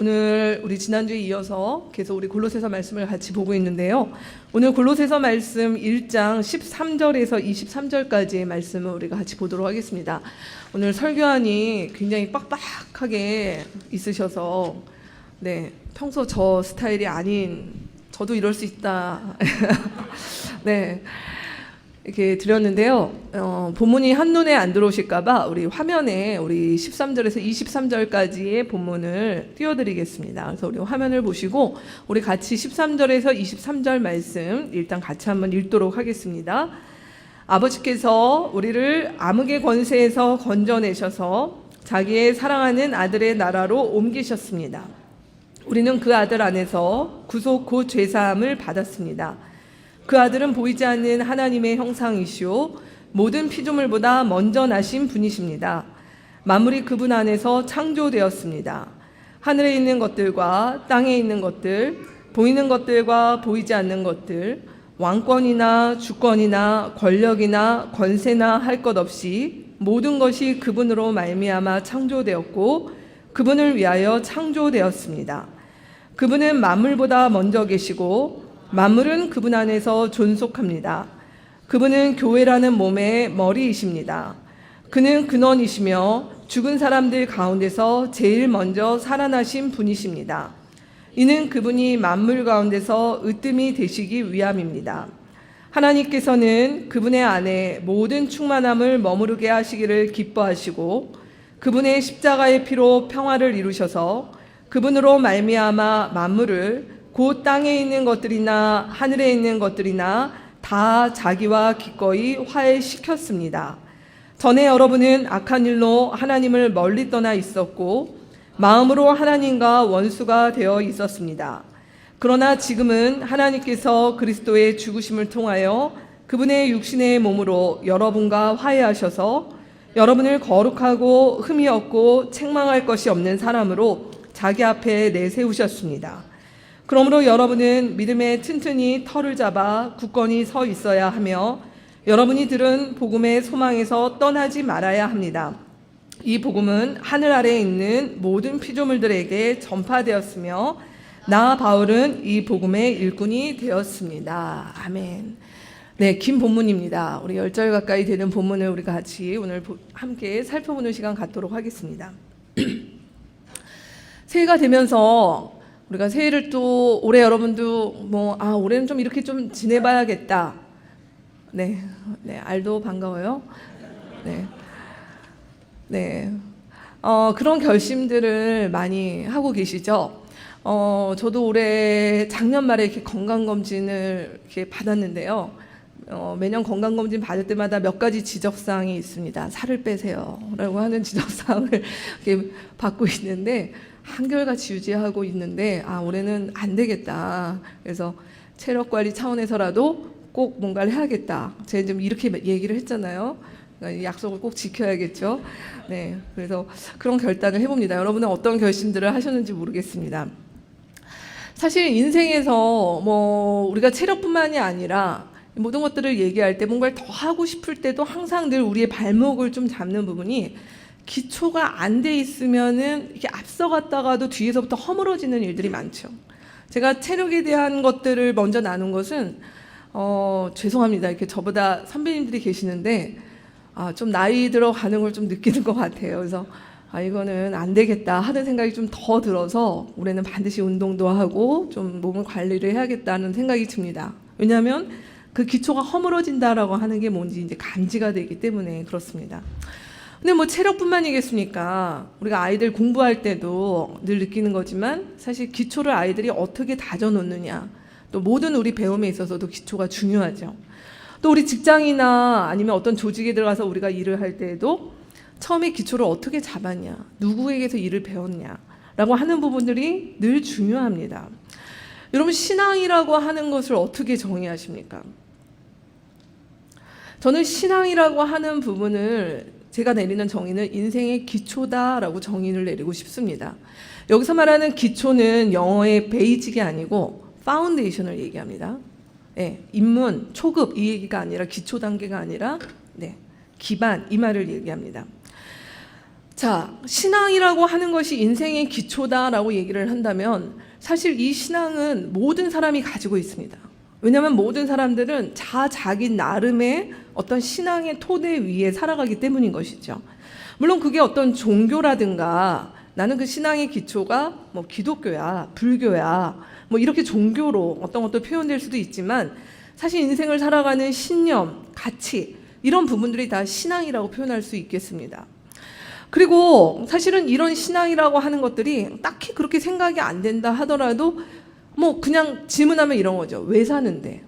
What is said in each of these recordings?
오늘 우리 지난주에 이어서 계속 우리 골로새서 말씀을 같이 보고 있는데요. 오늘 골로새서 말씀 1장 13절에서 23절까지의 말씀을 우리가 같이 보도록 하겠습니다. 오늘 설교안이 굉장히 빡빡하게 있으셔서 평소 저 스타일이 아닌 저도 이럴 수 있다. 이렇게 드렸는데요. 본문이 한눈에 안 들어오실까봐 우리 화면에 우리 13절에서 23절까지의 본문을 띄워드리겠습니다. 그래서 우리 화면을 보시고 우리 같이 13절에서 23절 말씀 일단 같이 한번 읽도록 하겠습니다. 아버지께서 우리를 암흑의 권세에서 건져내셔서 자기의 사랑하는 아들의 나라로 옮기셨습니다. 우리는 그 아들 안에서 구속 곧 죄사함을 받았습니다. 그 아들은 보이지 않는 하나님의 형상이시오 모든 피조물보다 먼저 나신 분이십니다. 만물이 그분 안에서 창조되었습니다. 하늘에 있는 것들과 땅에 있는 것들, 보이는 것들과 보이지 않는 것들, 왕권이나 주권이나 권력이나 권세나 할 것 없이 모든 것이 그분으로 말미암아 창조되었고 그분을 위하여 창조되었습니다. 그분은 만물보다 먼저 계시고 만물은 그분 안에서 존속합니다. 그분은 교회라는 몸의 머리이십니다. 그는 근원이시며 죽은 사람들 가운데서 제일 먼저 살아나신 분이십니다. 이는 그분이 만물 가운데서 으뜸이 되시기 위함입니다. 하나님께서는 그분의 안에 모든 충만함을 머무르게 하시기를 기뻐하시고 그분의 십자가의 피로 평화를 이루셔서 그분으로 말미암아 만물을 곧 땅에 있는 것들이나 하늘에 있는 것들이나 다 자기와 기꺼이 화해시켰습니다. 전에 여러분은 악한 일로 하나님을 멀리 떠나 있었고 마음으로 하나님과 원수가 되어 있었습니다. 그러나 지금은 하나님께서 그리스도의 죽으심을 통하여 그분의 육신의 몸으로 여러분과 화해하셔서 여러분을 거룩하고 흠이 없고 책망할 것이 없는 사람으로 자기 앞에 내세우셨습니다. 그러므로 여러분은 믿음에 튼튼히 터를 잡아 굳건히 서 있어야 하며 여러분이 들은 복음의 소망에서 떠나지 말아야 합니다. 이 복음은 하늘 아래에 있는 모든 피조물들에게 전파되었으며 나 바울은 이 복음의 일꾼이 되었습니다. 아멘. 긴 본문입니다. 우리 10절 가까이 되는 본문을 우리가 같이 오늘 함께 살펴보는 시간 갖도록 하겠습니다. 새해가 되면서 우리가 새해를 또 올해 여러분도 올해는 좀 이렇게 좀 지내봐야겠다. 알도 반가워요. 그런 결심들을 많이 하고 계시죠. 저도 올해 작년 말에 이렇게 건강검진을 이렇게 받았는데요. 매년 건강검진 받을 때마다 몇 가지 지적사항이 있습니다. 살을 빼세요라고 하는 지적사항을 이렇게 받고 있는데 한결같이 유지하고 있는데 올해는 안 되겠다. 그래서 체력 관리 차원에서라도 꼭 뭔가를 해야겠다. 제가 좀 이렇게 얘기를 했잖아요. 그러니까 약속을 꼭 지켜야겠죠. 그래서 그런 결단을 해봅니다. 여러분은 어떤 결심들을 하셨는지 모르겠습니다. 사실 인생에서 우리가 체력뿐만이 아니라 모든 것들을 얘기할 때 뭔가를 더 하고 싶을 때도 항상 늘 우리의 발목을 좀 잡는 부분이 기초가 안 돼 있으면은 이렇게 앞서갔다가도 뒤에서부터 허물어지는 일들이 많죠. 제가 체력에 대한 것들을 먼저 나눈 것은 죄송합니다. 이렇게 저보다 선배님들이 계시는데 좀 나이 들어가는 걸 좀 느끼는 것 같아요. 그래서 이거는 안 되겠다 하는 생각이 좀 더 들어서 올해는 반드시 운동도 하고 좀 몸을 관리를 해야겠다는 생각이 듭니다. 왜냐하면 그 기초가 허물어진다라고 하는 게 뭔지 이제 감지가 되기 때문에 그렇습니다. 근데 체력뿐만이겠습니까? 우리가 아이들 공부할 때도 늘 느끼는 거지만 사실 기초를 아이들이 어떻게 다져놓느냐, 또 모든 우리 배움에 있어서도 기초가 중요하죠. 또 우리 직장이나 아니면 어떤 조직에 들어가서 우리가 일을 할 때에도 처음에 기초를 어떻게 잡았냐, 누구에게서 일을 배웠냐 라고 하는 부분들이 늘 중요합니다. 여러분, 신앙이라고 하는 것을 어떻게 정의하십니까? 저는 신앙이라고 하는 부분을 제가 내리는 정의는 인생의 기초다라고 정의를 내리고 싶습니다. 여기서 말하는 기초는 영어의 베이직이 아니고 파운데이션을 얘기합니다. 입문, 초급 이 얘기가 아니라 기초 단계가 아니라 기반 이 말을 얘기합니다. 자, 신앙이라고 하는 것이 인생의 기초다라고 얘기를 한다면 사실 이 신앙은 모든 사람이 가지고 있습니다. 왜냐하면 모든 사람들은 자기 나름의 어떤 신앙의 토대 위에 살아가기 때문인 것이죠. 물론 그게 어떤 종교라든가 나는 그 신앙의 기초가 뭐 기독교야, 불교야, 뭐 이렇게 종교로 어떤 것도 표현될 수도 있지만 사실 인생을 살아가는 신념, 가치 이런 부분들이 다 신앙이라고 표현할 수 있겠습니다. 그리고 사실은 이런 신앙이라고 하는 것들이 딱히 그렇게 생각이 안 된다 하더라도 뭐 그냥 질문하면 이런 거죠. 왜 사는데?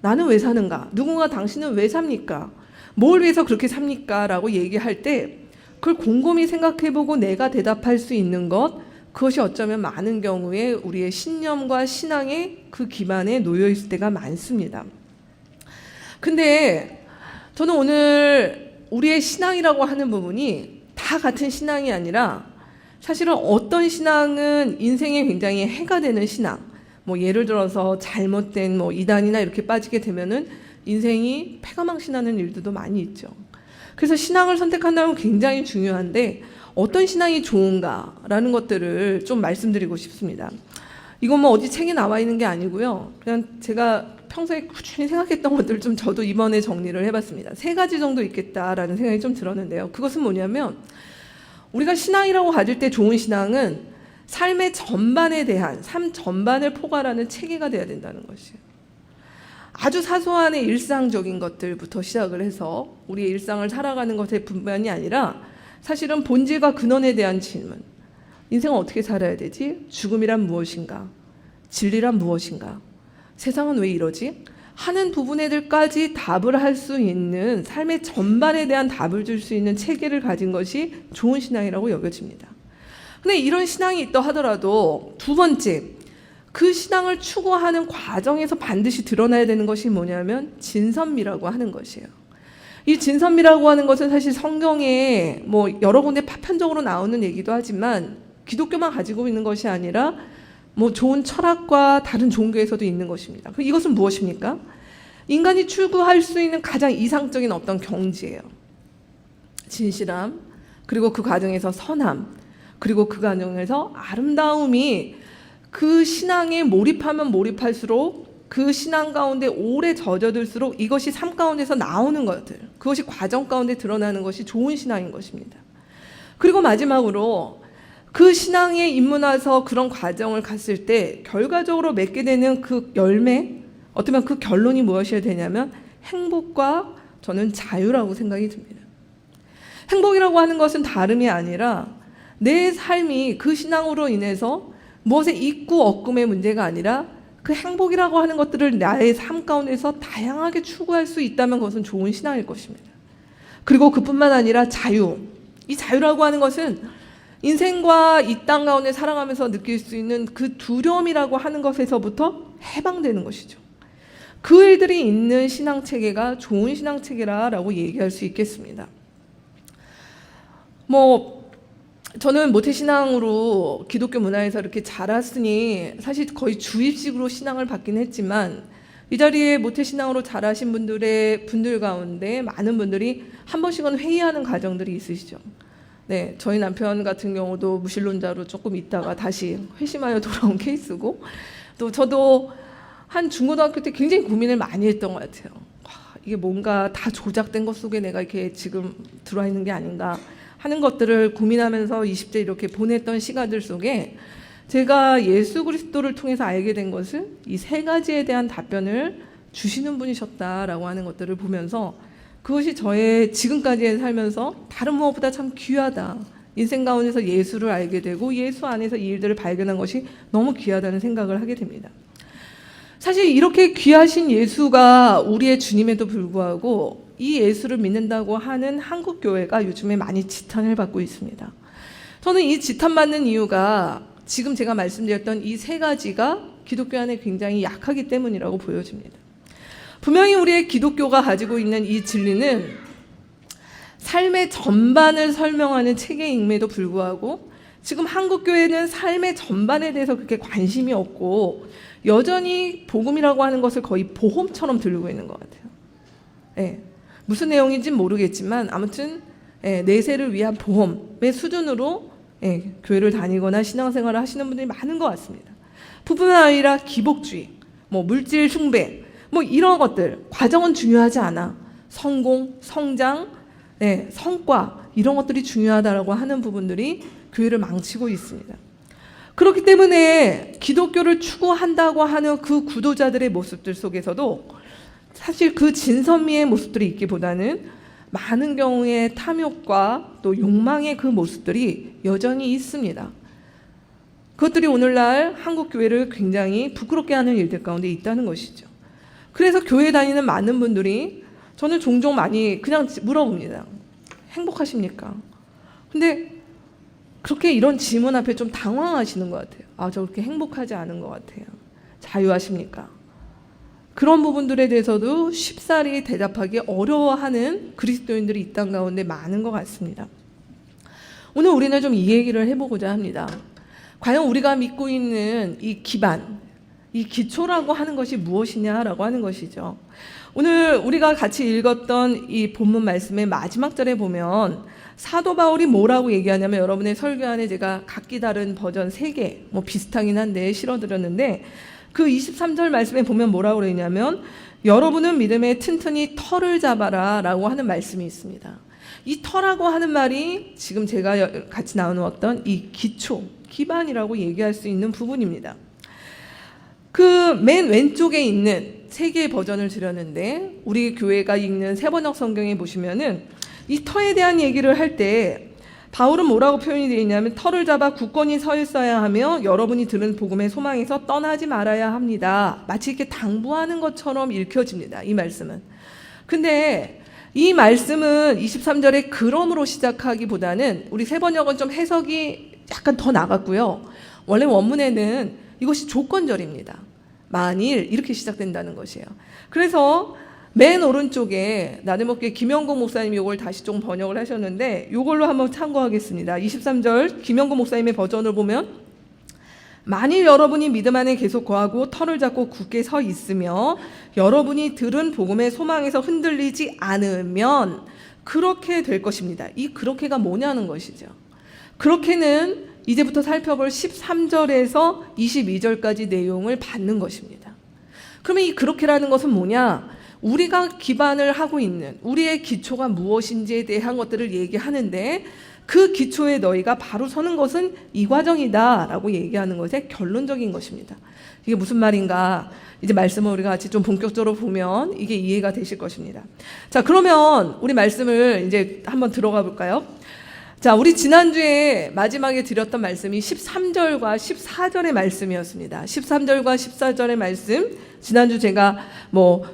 나는 왜 사는가? 누군가 당신은 왜 삽니까? 뭘 위해서 그렇게 삽니까? 라고 얘기할 때 그걸 곰곰이 생각해보고 내가 대답할 수 있는 것, 그것이 어쩌면 많은 경우에 우리의 신념과 신앙의 그 기반에 놓여 있을 때가 많습니다. 근데 저는 오늘 우리의 신앙이라고 하는 부분이 다 같은 신앙이 아니라 사실은 어떤 신앙은 인생에 굉장히 해가 되는 신앙, 뭐 예를 들어서 잘못된 뭐 이단이나 이렇게 빠지게 되면은 인생이 패가망신하는 일들도 많이 있죠. 그래서 신앙을 선택한다면 굉장히 중요한데 어떤 신앙이 좋은가라는 것들을 좀 말씀드리고 싶습니다. 이건 뭐 어디 책에 나와 있는 게 아니고요. 그냥 제가 평소에 꾸준히 생각했던 것들을 좀 저도 이번에 정리를 해봤습니다. 3가지 정도 있겠다라는 생각이 좀 들었는데요. 그것은 뭐냐면 우리가 신앙이라고 가질 때 좋은 신앙은 삶의 전반에 대한 삶 전반을 포괄하는 체계가 돼야 된다는 것이에요. 아주 사소한 일상적인 것들부터 시작을 해서 우리의 일상을 살아가는 것의 분만이 아니라 사실은 본질과 근원에 대한 질문. 인생은 어떻게 살아야 되지? 죽음이란 무엇인가? 진리란 무엇인가? 세상은 왜 이러지? 하는 부분에들까지 답을 할 수 있는 삶의 전반에 대한 답을 줄 수 있는 체계를 가진 것이 좋은 신앙이라고 여겨집니다. 근데 이런 신앙이 있다 하더라도 두 번째, 그 신앙을 추구하는 과정에서 반드시 드러나야 되는 것이 뭐냐면 진선미라고 하는 것이에요. 이 진선미라고 하는 것은 사실 성경에 뭐 여러 군데 파편적으로 나오는 얘기도 하지만 기독교만 가지고 있는 것이 아니라 뭐 좋은 철학과 다른 종교에서도 있는 것입니다. 이것은 무엇입니까? 인간이 추구할 수 있는 가장 이상적인 어떤 경지예요. 진실함, 그리고 그 과정에서 선함, 그리고 그 과정에서 아름다움이 그 신앙에 몰입하면 몰입할수록 그 신앙 가운데 오래 젖어들수록 이것이 삶 가운데서 나오는 것들, 그것이 과정 가운데 드러나는 것이 좋은 신앙인 것입니다. 그리고 마지막으로 그 신앙에 입문해서 그런 과정을 갔을 때 결과적으로 맺게 되는 그 열매, 어쩌면 그 결론이 무엇이어야 되냐면 행복과 저는 자유라고 생각이 듭니다. 행복이라고 하는 것은 다름이 아니라 내 삶이 그 신앙으로 인해서 무엇에 있고 없음의 문제가 아니라 그 행복이라고 하는 것들을 나의 삶 가운데서 다양하게 추구할 수 있다면 그것은 좋은 신앙일 것입니다. 그리고 그뿐만 아니라 자유. 이 자유라고 하는 것은 인생과 이 땅 가운데 살아가면서 느낄 수 있는 그 두려움이라고 하는 것에서부터 해방되는 것이죠. 그 일들이 있는 신앙체계가 좋은 신앙체계라고 얘기할 수 있겠습니다. 저는 모태신앙으로 기독교 문화에서 이렇게 자랐으니 사실 거의 주입식으로 신앙을 받긴 했지만 이 자리에 모태신앙으로 자라신 분들 가운데 많은 분들이 한 번씩은 회의하는 과정들이 있으시죠. 네, 저희 남편 같은 경우도 무신론자로 조금 있다가 다시 회심하여 돌아온 케이스고, 또 저도 한 중고등학교 때 굉장히 고민을 많이 했던 것 같아요. 이게 뭔가 다 조작된 것 속에 내가 이렇게 지금 들어와 있는 게 아닌가 하는 것들을 고민하면서 20대 이렇게 보냈던 시간들 속에 제가 예수 그리스도를 통해서 알게 된 것은 이 3가지에 대한 답변을 주시는 분이셨다라고 하는 것들을 보면서 그것이 저의 지금까지 살면서 다른 무엇보다 참 귀하다. 인생 가운데서 예수를 알게 되고 예수 안에서 이 일들을 발견한 것이 너무 귀하다는 생각을 하게 됩니다. 사실 이렇게 귀하신 예수가 우리의 주님에도 불구하고 이 예수를 믿는다고 하는 한국 교회가 요즘에 많이 지탄을 받고 있습니다. 저는 이 지탄받는 이유가 지금 제가 말씀드렸던 이 3가지가 기독교 안에 굉장히 약하기 때문이라고 보여집니다. 분명히 우리의 기독교가 가지고 있는 이 진리는 삶의 전반을 설명하는 체계임에도 불구하고 지금 한국교회는 삶의 전반에 대해서 그렇게 관심이 없고 여전히 복음이라고 하는 것을 거의 보험처럼 들고 있는 것 같아요. 네. 무슨 내용인지는 모르겠지만 아무튼 내세를 위한 보험의 수준으로 교회를 다니거나 신앙생활을 하시는 분들이 많은 것 같습니다. 뿐만 아니라 기복주의, 물질 숭배, 이런 것들, 과정은 중요하지 않아. 성공, 성장, 성과, 이런 것들이 중요하다라고 하는 부분들이 교회를 망치고 있습니다. 그렇기 때문에 기독교를 추구한다고 하는 그 구도자들의 모습들 속에서도 사실 그 진선미의 모습들이 있기보다는 많은 경우에 탐욕과 또 욕망의 그 모습들이 여전히 있습니다. 그것들이 오늘날 한국 교회를 굉장히 부끄럽게 하는 일들 가운데 있다는 것이죠. 그래서 교회 다니는 많은 분들이 저는 종종 많이 그냥 물어봅니다. 행복하십니까? 근데 그렇게 이런 질문 앞에 좀 당황하시는 것 같아요. 저 그렇게 행복하지 않은 것 같아요. 자유하십니까? 그런 부분들에 대해서도 쉽사리 대답하기 어려워하는 그리스도인들이 이 땅 가운데 많은 것 같습니다. 오늘 우리는 좀 이 얘기를 해보고자 합니다. 과연 우리가 믿고 있는 이 기반, 이 기초라고 하는 것이 무엇이냐라고 하는 것이죠. 오늘 우리가 같이 읽었던 이 본문 말씀의 마지막 절에 보면 사도 바울이 뭐라고 얘기하냐면, 여러분의 설교 안에 제가 각기 다른 버전 3개 비슷하긴 한데 실어드렸는데, 그 23절 말씀에 보면 뭐라고 그러냐면, 여러분은 믿음에 튼튼히 털을 잡아라 라고 하는 말씀이 있습니다. 이 터라고 하는 말이 지금 제가 같이 나누었던 이 기초, 기반이라고 얘기할 수 있는 부분입니다. 그 맨 왼쪽에 있는 3개의 버전을 드렸는데, 우리 교회가 읽는 세번역 성경에 보시면은 이 터에 대한 얘기를 할 때 바울은 뭐라고 표현이 되어 있냐면, 터를 잡아 굳건히 서 있어야 하며 여러분이 들은 복음의 소망에서 떠나지 말아야 합니다. 마치 이렇게 당부하는 것처럼 읽혀집니다, 이 말씀은. 근데 이 말씀은 23절에 그러므로 시작하기보다는 우리 세번역은 좀 해석이 약간 더 나갔고요. 원래 원문에는 이것이 조건절입니다. 만일 이렇게 시작된다는 것이에요. 그래서 맨 오른쪽에 나들목교회 김영국 목사님이 이걸 다시 좀 번역을 하셨는데, 이걸로 한번 참고하겠습니다. 23절 김영국 목사님의 버전을 보면, 만일 여러분이 믿음 안에 계속 거하고 털을 잡고 굳게 서 있으며 여러분이 들은 복음의 소망에서 흔들리지 않으면 그렇게 될 것입니다. 이 그렇게가 뭐냐는 것이죠. 그렇게는 이제부터 살펴볼 13절에서 22절까지 내용을 받는 것입니다. 그러면 이 그렇게라는 것은 뭐냐? 우리가 기반을 하고 있는 우리의 기초가 무엇인지에 대한 것들을 얘기하는데, 그 기초에 너희가 바로 서는 것은 이 과정이다 라고 얘기하는 것의 결론적인 것입니다. 이게 무슨 말인가? 이제 말씀을 우리가 같이 좀 본격적으로 보면 이게 이해가 되실 것입니다. 자, 그러면 우리 말씀을 이제 한번 들어가 볼까요? 자, 우리 지난주에 마지막에 드렸던 말씀이 13절과 14절의 말씀이었습니다. 13절과 14절의 말씀, 지난주 제가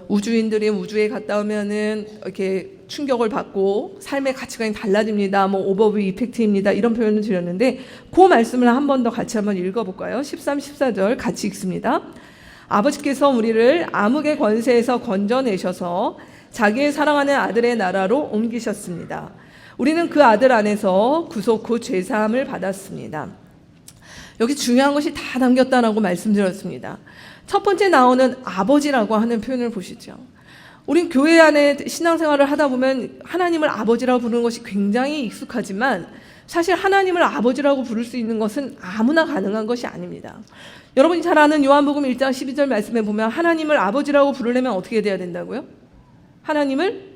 우주인들이 우주에 갔다 오면은 이렇게 충격을 받고 삶의 가치관이 달라집니다. 오버뷰 이펙트입니다. 이런 표현을 드렸는데, 그 말씀을 한 번 더 같이 한번 읽어볼까요? 13, 14절 같이 읽습니다. 아버지께서 우리를 암흑의 권세에서 건져내셔서 자기의 사랑하는 아들의 나라로 옮기셨습니다. 우리는 그 아들 안에서 구속 곧 죄사함을 받았습니다. 여기 중요한 것이 다 담겼다라고 말씀드렸습니다. 첫 번째 나오는 아버지라고 하는 표현을 보시죠. 우린 교회 안에 신앙생활을 하다 보면 하나님을 아버지라고 부르는 것이 굉장히 익숙하지만, 사실 하나님을 아버지라고 부를 수 있는 것은 아무나 가능한 것이 아닙니다. 여러분이 잘 아는 요한복음 1장 12절 말씀에 보면 하나님을 아버지라고 부르려면 어떻게 돼야 된다고요? 하나님을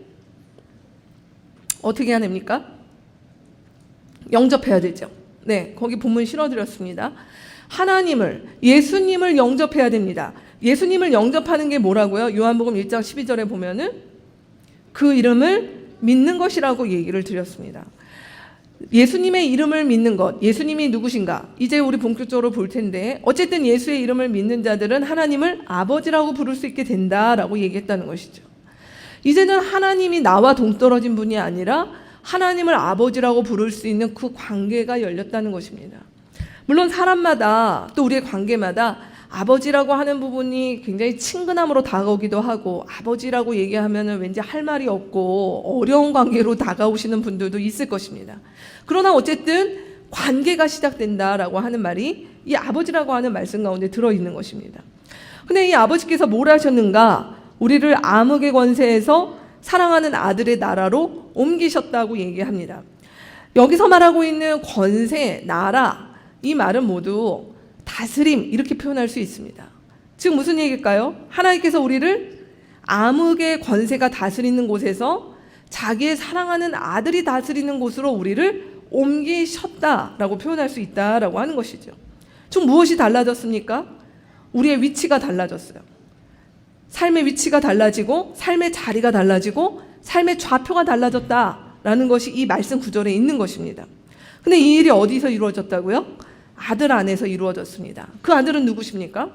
어떻게 해야 됩니까? 영접해야 되죠. 네, 거기 본문 실어드렸습니다. 하나님을, 예수님을 영접해야 됩니다. 예수님을 영접하는 게 뭐라고요? 요한복음 1장 12절에 보면은 그 이름을 믿는 것이라고 얘기를 드렸습니다. 예수님의 이름을 믿는 것, 예수님이 누구신가? 이제 우리 본격적으로 볼 텐데, 어쨌든 예수의 이름을 믿는 자들은 하나님을 아버지라고 부를 수 있게 된다라고 얘기했다는 것이죠. 이제는 하나님이 나와 동떨어진 분이 아니라 하나님을 아버지라고 부를 수 있는 그 관계가 열렸다는 것입니다. 물론 사람마다 또 우리의 관계마다 아버지라고 하는 부분이 굉장히 친근함으로 다가오기도 하고, 아버지라고 얘기하면 왠지 할 말이 없고 어려운 관계로 다가오시는 분들도 있을 것입니다. 그러나 어쨌든 관계가 시작된다라고 하는 말이 이 아버지라고 하는 말씀 가운데 들어있는 것입니다. 근데 이 아버지께서 뭘 하셨는가? 우리를 암흑의 권세에서 사랑하는 아들의 나라로 옮기셨다고 얘기합니다. 여기서 말하고 있는 권세, 나라, 이 말은 모두 다스림 이렇게 표현할 수 있습니다. 즉 무슨 얘기일까요? 하나님께서 우리를 암흑의 권세가 다스리는 곳에서 자기의 사랑하는 아들이 다스리는 곳으로 우리를 옮기셨다라고 표현할 수 있다라고 하는 것이죠. 즉 무엇이 달라졌습니까? 우리의 위치가 달라졌어요. 삶의 위치가 달라지고 삶의 자리가 달라지고 삶의 좌표가 달라졌다라는 것이 이 말씀 구절에 있는 것입니다. 근데 이 일이 어디서 이루어졌다고요? 아들 안에서 이루어졌습니다. 그 아들은 누구십니까?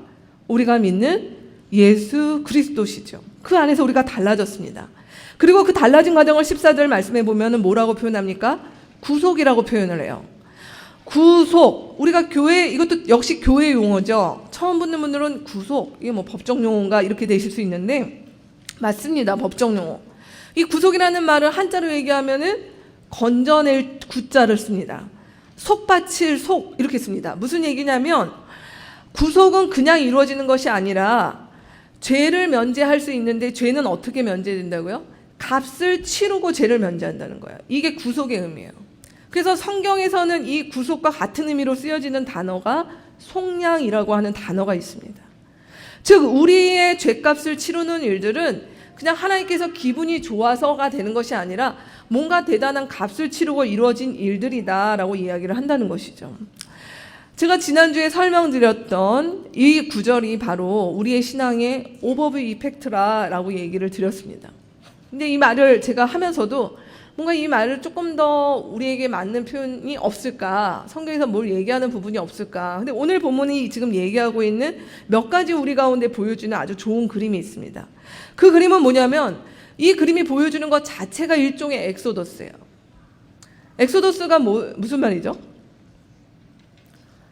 우리가 믿는 예수 그리스도시죠. 그 안에서 우리가 달라졌습니다. 그리고 그 달라진 과정을 14절 말씀해 보면 뭐라고 표현합니까? 구속이라고 표현을 해요. 구속, 우리가 교회, 이것도 역시 교회 용어죠. 처음 듣는 분들은 구속, 이게 뭐 법적 용어인가 이렇게 되실 수 있는데 맞습니다. 법적 용어. 이 구속이라는 말을 한자로 얘기하면은 건져낼 구자를 씁니다. 속바칠 속 이렇게 씁니다. 무슨 얘기냐면 구속은 그냥 이루어지는 것이 아니라 죄를 면제할 수 있는데 죄는 어떻게 면제된다고요? 값을 치르고 죄를 면제한다는 거예요. 이게 구속의 의미예요. 그래서 성경에서는 이 구속과 같은 의미로 쓰여지는 단어가 속량이라고 하는 단어가 있습니다. 즉 우리의 죄값을 치르는 일들은 그냥 하나님께서 기분이 좋아서가 되는 것이 아니라 뭔가 대단한 값을 치르고 이루어진 일들이다라고 이야기를 한다는 것이죠. 제가 지난주에 설명드렸던 이 구절이 바로 우리의 신앙의 오버뷰 이펙트라고 얘기를 드렸습니다. 근데 이 말을 제가 하면서도 뭔가 이 말을 조금 더 우리에게 맞는 표현이 없을까? 성경에서 뭘 얘기하는 부분이 없을까? 근데 오늘 본문이 지금 얘기하고 있는 몇 가지 우리 가운데 보여주는 아주 좋은 그림이 있습니다. 그 그림은 뭐냐면 이 그림이 보여주는 것 자체가 일종의 엑소더스예요. 엑소더스가 무슨 말이죠?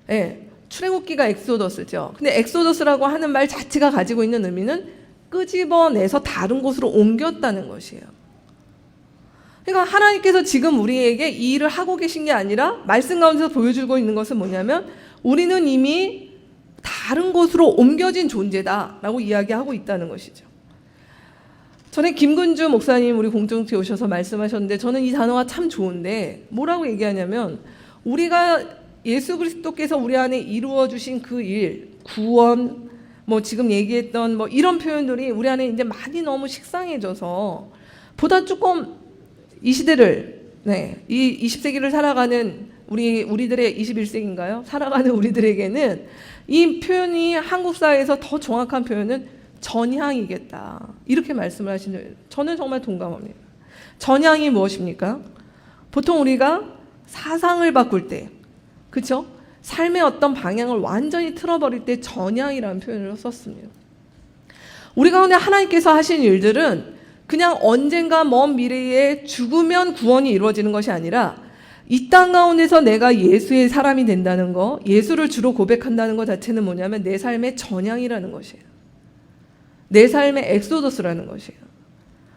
네, 출애굽기가 엑소더스죠. 근데 엑소더스라고 하는 말 자체가 가지고 있는 의미는 끄집어내서 다른 곳으로 옮겼다는 것이에요. 그러니까 하나님께서 지금 우리에게 이 일을 하고 계신 게 아니라 말씀 가운데서 보여주고 있는 것은 뭐냐면 우리는 이미 다른 곳으로 옮겨진 존재다라고 이야기하고 있다는 것이죠. 전에 김근주 목사님 우리 공동체에 오셔서 말씀하셨는데 저는 이 단어가 참 좋은데 뭐라고 얘기하냐면 우리가 예수 그리스도께서 우리 안에 이루어 주신 그 일, 구원, 뭐 지금 얘기했던 뭐 이런 표현들이 우리 안에 이제 많이 너무 식상해져서 보다 조금 이 시대를, 이 20세기를 살아가는 우리들의 21세기인가요? 살아가는 우리들에게는 이 표현이 한국 사회에서 더 정확한 표현은 전향이겠다. 이렇게 말씀을 하시는, 저는 정말 동감합니다. 전향이 무엇입니까? 보통 우리가 사상을 바꿀 때, 그렇죠? 삶의 어떤 방향을 완전히 틀어버릴 때 전향이라는 표현을 썼습니다. 우리 가운데 하나님께서 하신 일들은 그냥 언젠가 먼 미래에 죽으면 구원이 이루어지는 것이 아니라 이 땅 가운데서 내가 예수의 사람이 된다는 거, 예수를 주로 고백한다는 것 자체는 뭐냐면 내 삶의 전향이라는 것이에요. 내 삶의 엑소더스라는 것이에요.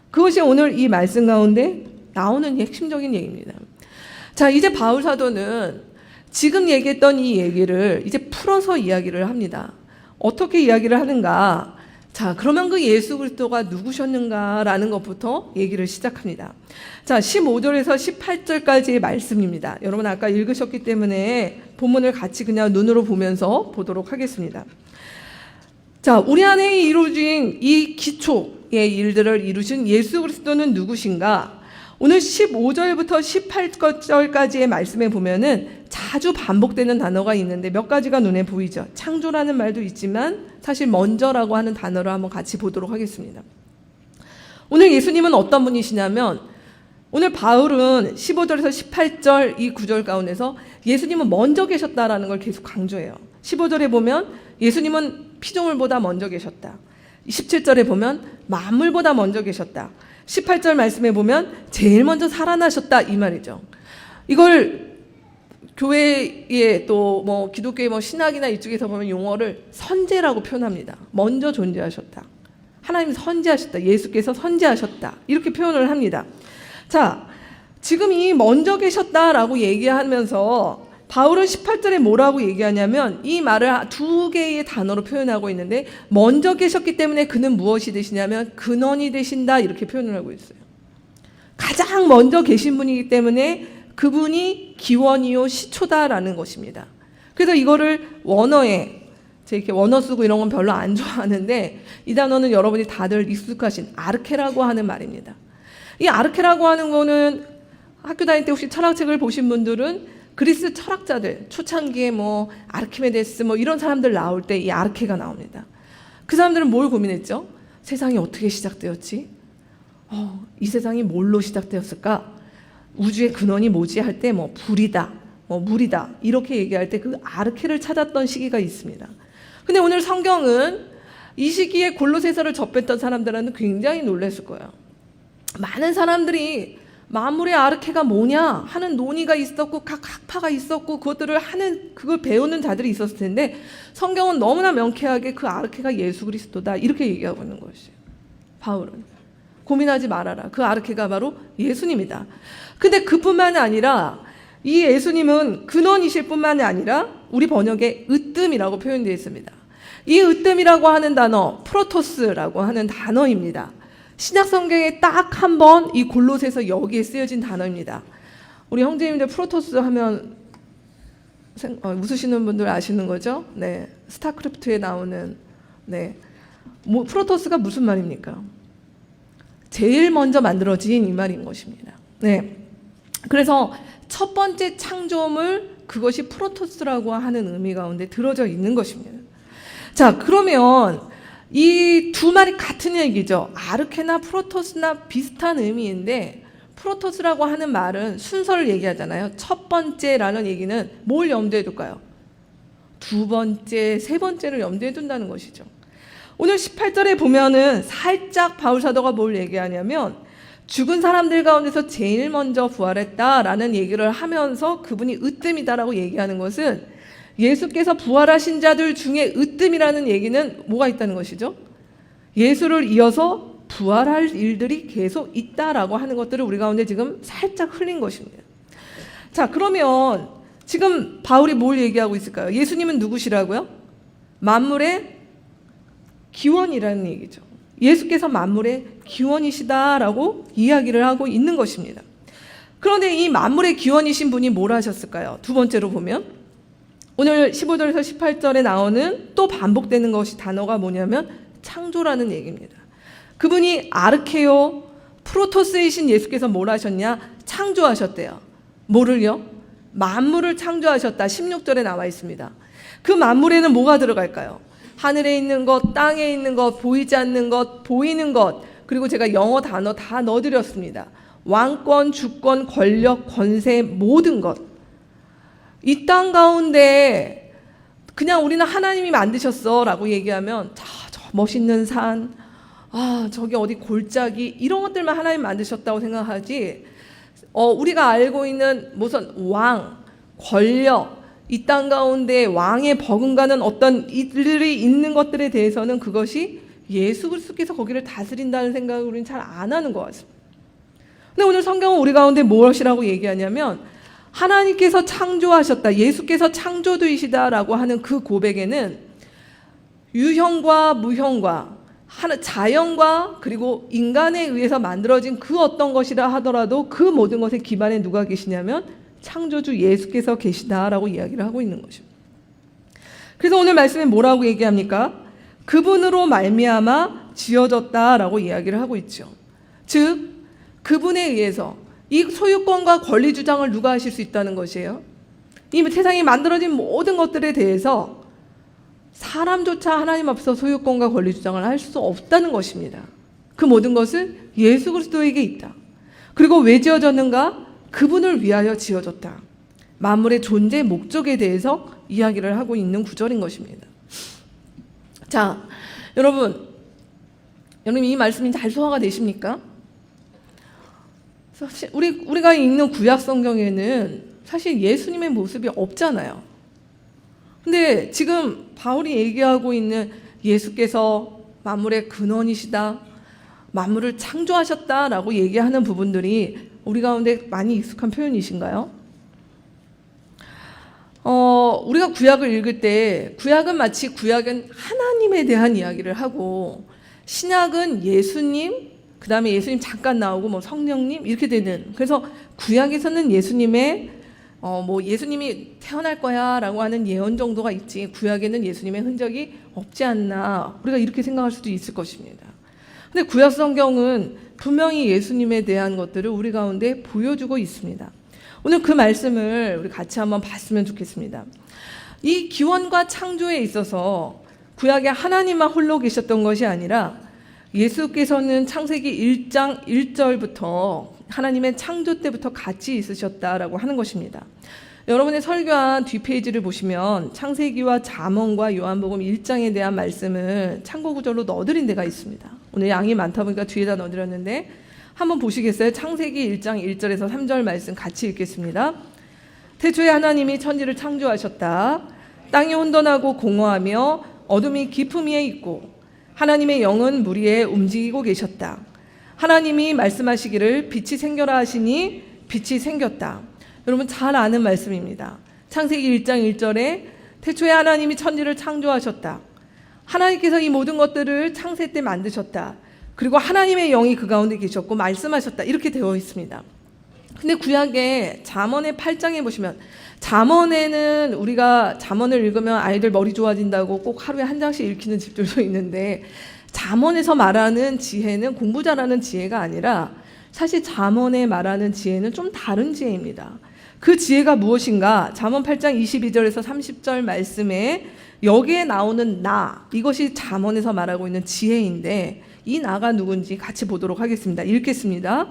그것이 오늘 이 말씀 가운데 나오는 핵심적인 얘기입니다. 자, 이제 바울 사도는 지금 얘기했던 이 얘기를 이제 풀어서 이야기를 합니다. 어떻게 이야기를 하는가? 자, 그러면 그 예수 그리스도가 누구셨는가라는 것부터 얘기를 시작합니다. 자, 15절에서 18절까지의 말씀입니다. 여러분 아까 읽으셨기 때문에 본문을 같이 그냥 눈으로 보면서 보도록 하겠습니다. 자, 우리 안에 이루어진 이 기초의 일들을 이루신 예수 그리스도는 누구신가? 오늘 15절부터 18절까지의 말씀에 보면은 자주 반복되는 단어가 있는데 몇 가지가 눈에 보이죠. 창조라는 말도 있지만 사실 먼저라고 하는 단어를 한번 같이 보도록 하겠습니다. 오늘 예수님은 어떤 분이시냐면 오늘 바울은 15절에서 18절 이 구절 가운데서 예수님은 먼저 계셨다라는 걸 계속 강조해요. 15절에 보면 예수님은 피조물보다 먼저 계셨다. 17절에 보면 만물보다 먼저 계셨다. 18절 말씀에 보면 제일 먼저 살아나셨다 이 말이죠. 이걸 교회에 또 뭐 기독교의 뭐 신학이나 이쪽에서 보면 용어를 선제라고 표현합니다. 먼저 존재하셨다. 하나님이 선제하셨다. 예수께서 선제하셨다. 이렇게 표현을 합니다. 자, 지금 이 먼저 계셨다라고 얘기하면서 바울은 18절에 뭐라고 얘기하냐면 이 말을 두 개의 단어로 표현하고 있는데, 먼저 계셨기 때문에 그는 무엇이 되시냐면 근원이 되신다, 이렇게 표현을 하고 있어요. 가장 먼저 계신 분이기 때문에 그분이 기원이요 시초다라는 것입니다. 그래서 이거를 원어에, 제가 이렇게 원어 쓰고 이런 건 별로 안 좋아하는데, 이 단어는 여러분이 다들 익숙하신 아르케라고 하는 말입니다. 이 아르케라고 하는 거는 학교 다닐 때 혹시 철학책을 보신 분들은 그리스 철학자들, 초창기에 뭐 아르키메데스 뭐 이런 사람들 나올 때 이 아르케가 나옵니다. 그 사람들은 뭘 고민했죠? 세상이 어떻게 시작되었지? 이 세상이 뭘로 시작되었을까? 우주의 근원이 뭐지? 할 때 뭐 불이다, 뭐 물이다, 이렇게 얘기할 때 그 아르케를 찾았던 시기가 있습니다. 근데 오늘 성경은 이 시기에 골로새서를 접했던 사람들은 굉장히 놀랐을 거예요. 많은 사람들이 만물의 아르케가 뭐냐 하는 논의가 있었고 각 학파가 있었고 그걸 배우는 자들이 있었을 텐데, 성경은 너무나 명쾌하게 그 아르케가 예수 그리스도다, 이렇게 얘기하고 있는 것이에요. 바울은 고민하지 말아라, 그 아르케가 바로 예수님이다. 근데 그뿐만이 아니라 이 예수님은 근원이실 뿐만이 아니라 우리 번역에 으뜸이라고 표현되어 있습니다. 이 으뜸이라고 하는 단어, 프로토스라고 하는 단어입니다. 신약 성경에 딱 한 번 이 골로새서 여기에 쓰여진 단어입니다. 우리 형제님들 프로토스 하면 웃으시는 분들 아시는 거죠? 네, 스타크래프트에 나오는, 네, 프로토스가 무슨 말입니까? 제일 먼저 만들어진 이 말인 것입니다. 네, 그래서 첫 번째 창조물, 그것이 프로토스라고 하는 의미 가운데 들어져 있는 것입니다. 자, 그러면 이 두 말이 같은 얘기죠. 아르케나 프로토스나 비슷한 의미인데, 프로토스라고 하는 말은 순서를 얘기하잖아요. 첫 번째라는 얘기는 뭘 염두에 둘까요? 두 번째, 세 번째를 염두에 둔다는 것이죠. 오늘 18절에 보면은 살짝 바울 사도가 뭘 얘기하냐면, 죽은 사람들 가운데서 제일 먼저 부활했다라는 얘기를 하면서 그분이 으뜸이다라고 얘기하는 것은, 예수께서 부활하신 자들 중에 으뜸이라는 얘기는 뭐가 있다는 것이죠? 예수를 이어서 부활할 일들이 계속 있다라고 하는 것들을 우리 가운데 지금 살짝 흘린 것입니다. 자, 그러면 지금 바울이 뭘 얘기하고 있을까요? 예수님은 누구시라고요? 만물의 기원이라는 얘기죠. 예수께서 만물의 기원이시다라고 이야기를 하고 있는 것입니다. 그런데 이 만물의 기원이신 분이 뭘 하셨을까요? 두 번째로 보면 오늘 15절에서 18절에 나오는 또 반복되는 것이 단어가 뭐냐면 창조라는 얘기입니다. 그분이 아르케요, 프로토스이신 예수께서 뭘 하셨냐? 창조하셨대요. 뭐를요? 만물을 창조하셨다. 16절에 나와 있습니다. 그 만물에는 뭐가 들어갈까요? 하늘에 있는 것, 땅에 있는 것, 보이지 않는 것, 보이는 것, 그리고 제가 영어 단어 다 넣어드렸습니다. 왕권, 주권, 권력, 권세, 모든 것. 이 땅 가운데 그냥 우리는 하나님이 만드셨어 라고 얘기하면, 자, 저 멋있는 산, 저기 어디 골짜기, 이런 것들만 하나님 만드셨다고 생각하지, 우리가 알고 있는 무슨 왕, 권력, 이 땅 가운데 왕의 버금가는 어떤 일들이 있는 것들에 대해서는 그것이 예수 그리스도께서 거기를 다스린다는 생각을 우리는 잘 안 하는 것 같습니다. 근데 오늘 성경은 우리 가운데 무엇이라고 얘기하냐면, 하나님께서 창조하셨다, 예수께서 창조주이시다라고 하는 그 고백에는 유형과 무형과 자연과 그리고 인간에 의해서 만들어진 그 어떤 것이라 하더라도 그 모든 것의 기반에 누가 계시냐면 창조주 예수께서 계시다라고 이야기를 하고 있는 것입니다. 그래서 오늘 말씀에 뭐라고 얘기합니까? 그분으로 말미암아 지어졌다라고 이야기를 하고 있죠. 즉 그분에 의해서 이 소유권과 권리 주장을 누가 하실 수 있다는 것이에요? 이 세상에 만들어진 모든 것들에 대해서 사람조차 하나님 앞에서 소유권과 권리 주장을 할 수 없다는 것입니다. 그 모든 것은 예수 그리스도에게 있다. 그리고 왜 지어졌는가? 그분을 위하여 지어졌다. 만물의 존재 목적에 대해서 이야기를 하고 있는 구절인 것입니다. 자, 여러분 이 말씀이 잘 소화가 되십니까? 우리가 읽는 구약 성경에는 사실 예수님의 모습이 없잖아요. 근데 지금 바울이 얘기하고 있는 예수께서 만물의 근원이시다, 만물을 창조하셨다라고 얘기하는 부분들이 우리 가운데 많이 익숙한 표현이신가요? 우리가 구약을 읽을 때 구약은 마치 구약은 하나님에 대한 이야기를 하고 신약은 예수님, 그 다음에 예수님 잠깐 나오고 뭐 성령님 이렇게 되는, 그래서 구약에서는 예수님의 뭐 예수님이 태어날 거야 라고 하는 예언 정도가 있지 구약에는 예수님의 흔적이 없지 않나, 우리가 이렇게 생각할 수도 있을 것입니다. 근데 구약 성경은 분명히 예수님에 대한 것들을 우리 가운데 보여주고 있습니다. 오늘 그 말씀을 우리 같이 한번 봤으면 좋겠습니다. 이 기원과 창조에 있어서 구약에 하나님만 홀로 계셨던 것이 아니라 예수께서는 창세기 1장 1절부터 하나님의 창조 때부터 같이 있으셨다라고 하는 것입니다. 여러분의 설교한 뒷페이지를 보시면 창세기와 잠언과 요한복음 1장에 대한 말씀을 참고 구절로 넣어드린 데가 있습니다. 오늘 양이 많다 보니까 뒤에다 넣어드렸는데 한번 보시겠어요? 창세기 1장 1절에서 3절 말씀 같이 읽겠습니다. 태초에 하나님이 천지를 창조하셨다. 땅이 혼돈하고 공허하며 어둠이 깊음 위에 있고 하나님의 영은 물 위에 움직이고 계셨다. 하나님이 말씀하시기를 빛이 생겨라 하시니 빛이 생겼다. 여러분 잘 아는 말씀입니다. 창세기 1장 1절에 태초에 하나님이 천지를 창조하셨다. 하나님께서 이 모든 것들을 창세 때 만드셨다. 그리고 하나님의 영이 그 가운데 계셨고 말씀하셨다. 이렇게 되어 있습니다. 근데 구약의 잠언의 8장에 보시면, 잠언에는 우리가 잠언을 읽으면 아이들 머리 좋아진다고 꼭 하루에 한 장씩 읽히는 집들도 있는데, 잠언에서 말하는 지혜는 공부 잘하는 지혜가 아니라 사실 잠언에 말하는 지혜는 좀 다른 지혜입니다. 그 지혜가 무엇인가? 잠언 8장 22절에서 30절 말씀에 여기에 나오는 나, 이것이 잠언에서 말하고 있는 지혜인데 이 나가 누군지 같이 보도록 하겠습니다. 읽겠습니다.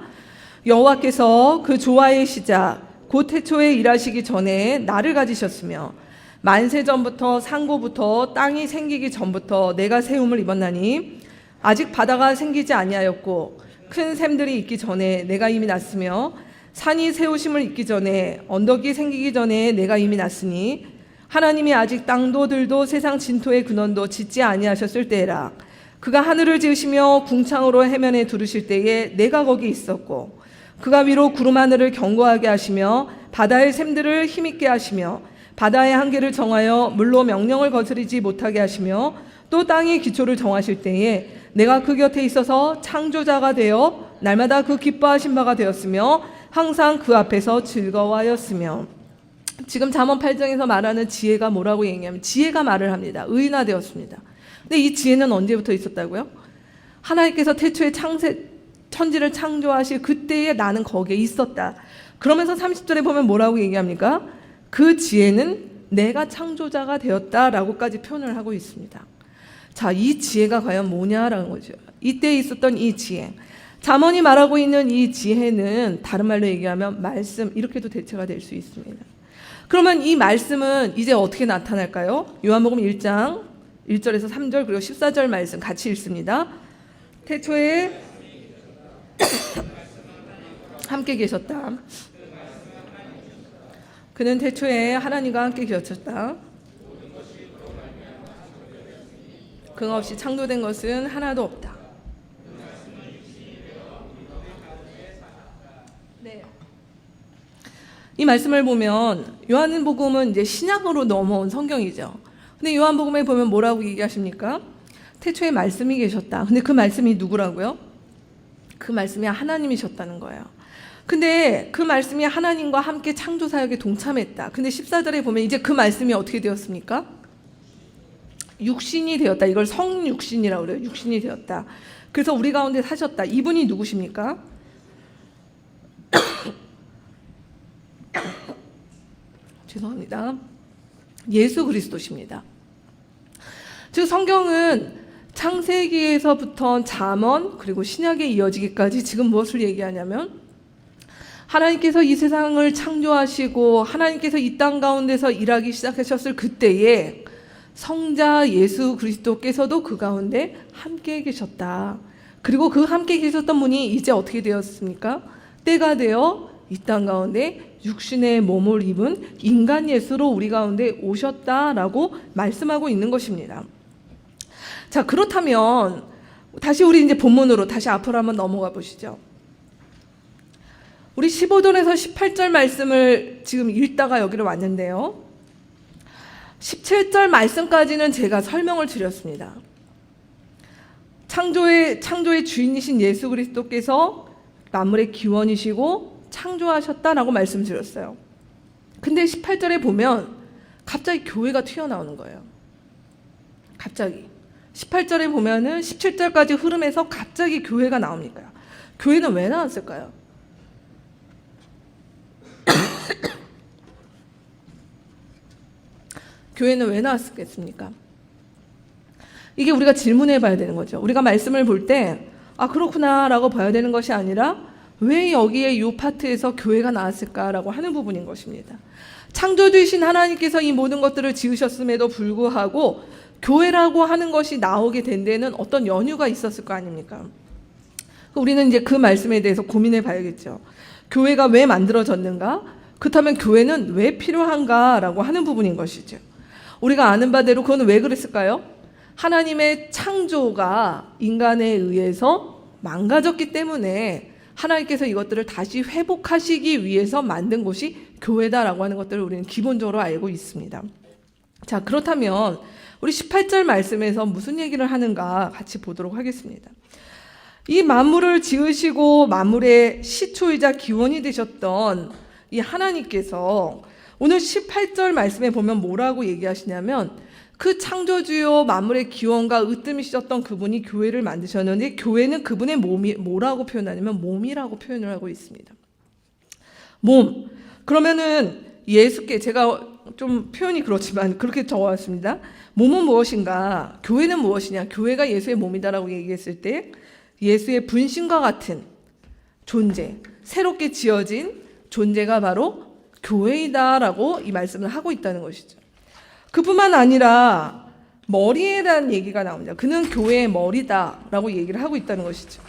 여호와께서 그 조화의 시작 곧 태초에 일하시기 전에 나를 가지셨으며 만세 전부터 상고부터 땅이 생기기 전부터 내가 세움을 입었나니 아직 바다가 생기지 아니하였고 큰 샘들이 있기 전에 내가 이미 났으며 산이 세우심을 입기 전에 언덕이 생기기 전에 내가 이미 났으니 하나님이 아직 땅도 들도 세상 진토의 근원도 짓지 아니하셨을 때에라. 그가 하늘을 지으시며 궁창으로 해면에 두르실 때에 내가 거기 있었고 그가 위로 구름 하늘을 견고하게 하시며 바다의 샘들을 힘있게 하시며 바다의 한계를 정하여 물로 명령을 거스르지 못하게 하시며 또 땅의 기초를 정하실 때에 내가 그 곁에 있어서 창조자가 되어 날마다 그 기뻐하신 바가 되었으며 항상 그 앞에서 즐거워하였으며. 지금 잠언 8장에서 말하는 지혜가 뭐라고 얘기하면 지혜가 말을 합니다. 의인화되었습니다. 근데 이 지혜는 언제부터 있었다고요? 하나님께서 태초에 천지를 창조하실 그때에 나는 거기에 있었다. 그러면서 30절에 보면 뭐라고 얘기합니까? 그 지혜는 내가 창조자가 되었다라고까지 표현을 하고 있습니다. 자, 이 지혜가 과연 뭐냐라는 거죠. 이때 있었던 이 지혜, 잠언이 말하고 있는 이 지혜는 다른 말로 얘기하면 말씀, 이렇게도 대체가 될 수 있습니다. 그러면 이 말씀은 이제 어떻게 나타날까요? 요한복음 1장 1절에서 3절 그리고 14절 말씀 같이 읽습니다. 태초에 함께 계셨다. 그는 태초에 하나님과 함께 계셨다. 그 없이 창조된 것은 하나도 없다. 네. 이 말씀을 보면 요한복음은 이제 신약으로 넘어온 성경이죠. 근데 요한복음에 보면 뭐라고 얘기하십니까? 태초에 말씀이 계셨다. 근데 그 말씀이 누구라고요? 그 말씀이 하나님이셨다는 거예요. 근데 그 말씀이 하나님과 함께 창조 사역에 동참했다. 근데 14절에 보면 이제 그 말씀이 어떻게 되었습니까? 육신이 되었다. 이걸 성육신이라고 그래요. 육신이 되었다. 그래서 우리 가운데 사셨다. 이분이 누구십니까? 죄송합니다. 예수 그리스도십니다. 즉 성경은 창세기에서부터 잠언 그리고 신약에 이어지기까지 지금 무엇을 얘기하냐면 하나님께서 이 세상을 창조하시고 하나님께서 이 땅 가운데서 일하기 시작하셨을 그때에 성자 예수 그리스도께서도 그 가운데 함께 계셨다. 그리고 그 함께 계셨던 분이 이제 어떻게 되었습니까? 때가 되어 이 땅 가운데 육신의 몸을 입은 인간 예수로 우리 가운데 오셨다라고 말씀하고 있는 것입니다. 자, 그렇다면 다시 우리 이제 본문으로 다시 앞으로 한번 넘어가 보시죠. 우리 15절에서 18절 말씀을 지금 읽다가 여기로 왔는데요. 17절 말씀까지는 제가 설명을 드렸습니다. 창조의 주인이신 예수 그리스도께서 만물의 기원이시고 창조하셨다라고 말씀드렸어요. 근데 18절에 보면 갑자기 교회가 튀어나오는 거예요. 갑자기 18절에 보면은 17절까지 흐름에서 갑자기 교회가 나옵니까? 교회는 왜 나왔을까요? 교회는 왜 나왔겠습니까? 이게 우리가 질문해 봐야 되는 거죠. 우리가 말씀을 볼 때 그렇구나 라고 봐야 되는 것이 아니라 왜 여기에 이 파트에서 교회가 나왔을까라고 하는 부분인 것입니다. 창조주이신 하나님께서 이 모든 것들을 지으셨음에도 불구하고 교회라고 하는 것이 나오게 된 데는 어떤 연유가 있었을 거 아닙니까? 우리는 이제 그 말씀에 대해서 고민해 봐야겠죠. 교회가 왜 만들어졌는가? 그렇다면 교회는 왜 필요한가라고 하는 부분인 것이죠. 우리가 아는 바대로 그건 왜 그랬을까요? 하나님의 창조가 인간에 의해서 망가졌기 때문에 하나님께서 이것들을 다시 회복하시기 위해서 만든 곳이 교회다라고 하는 것들을 우리는 기본적으로 알고 있습니다. 자, 그렇다면 우리 18절 말씀에서 무슨 얘기를 하는가 같이 보도록 하겠습니다. 이 만물을 지으시고 만물의 시초이자 기원이 되셨던 이 하나님께서 오늘 18절 말씀에 보면 뭐라고 얘기하시냐면 그 창조주요 만물의 기원과 으뜸이셨던 그분이 교회를 만드셨는데 교회는 그분의 몸이 뭐라고 표현하냐면 몸이라고 표현을 하고 있습니다. 몸. 그러면은 예수께 제가 좀 표현이 그렇지만 그렇게 적어왔습니다. 몸은 무엇인가? 교회는 무엇이냐? 교회가 예수의 몸이다라고 얘기했을 때 예수의 분신과 같은 존재, 새롭게 지어진 존재가 바로 교회이다라고 이 말씀을 하고 있다는 것이죠. 그뿐만 아니라 머리에 대한 얘기가 나옵니다. 그는 교회의 머리다라고 얘기를 하고 있다는 것이죠.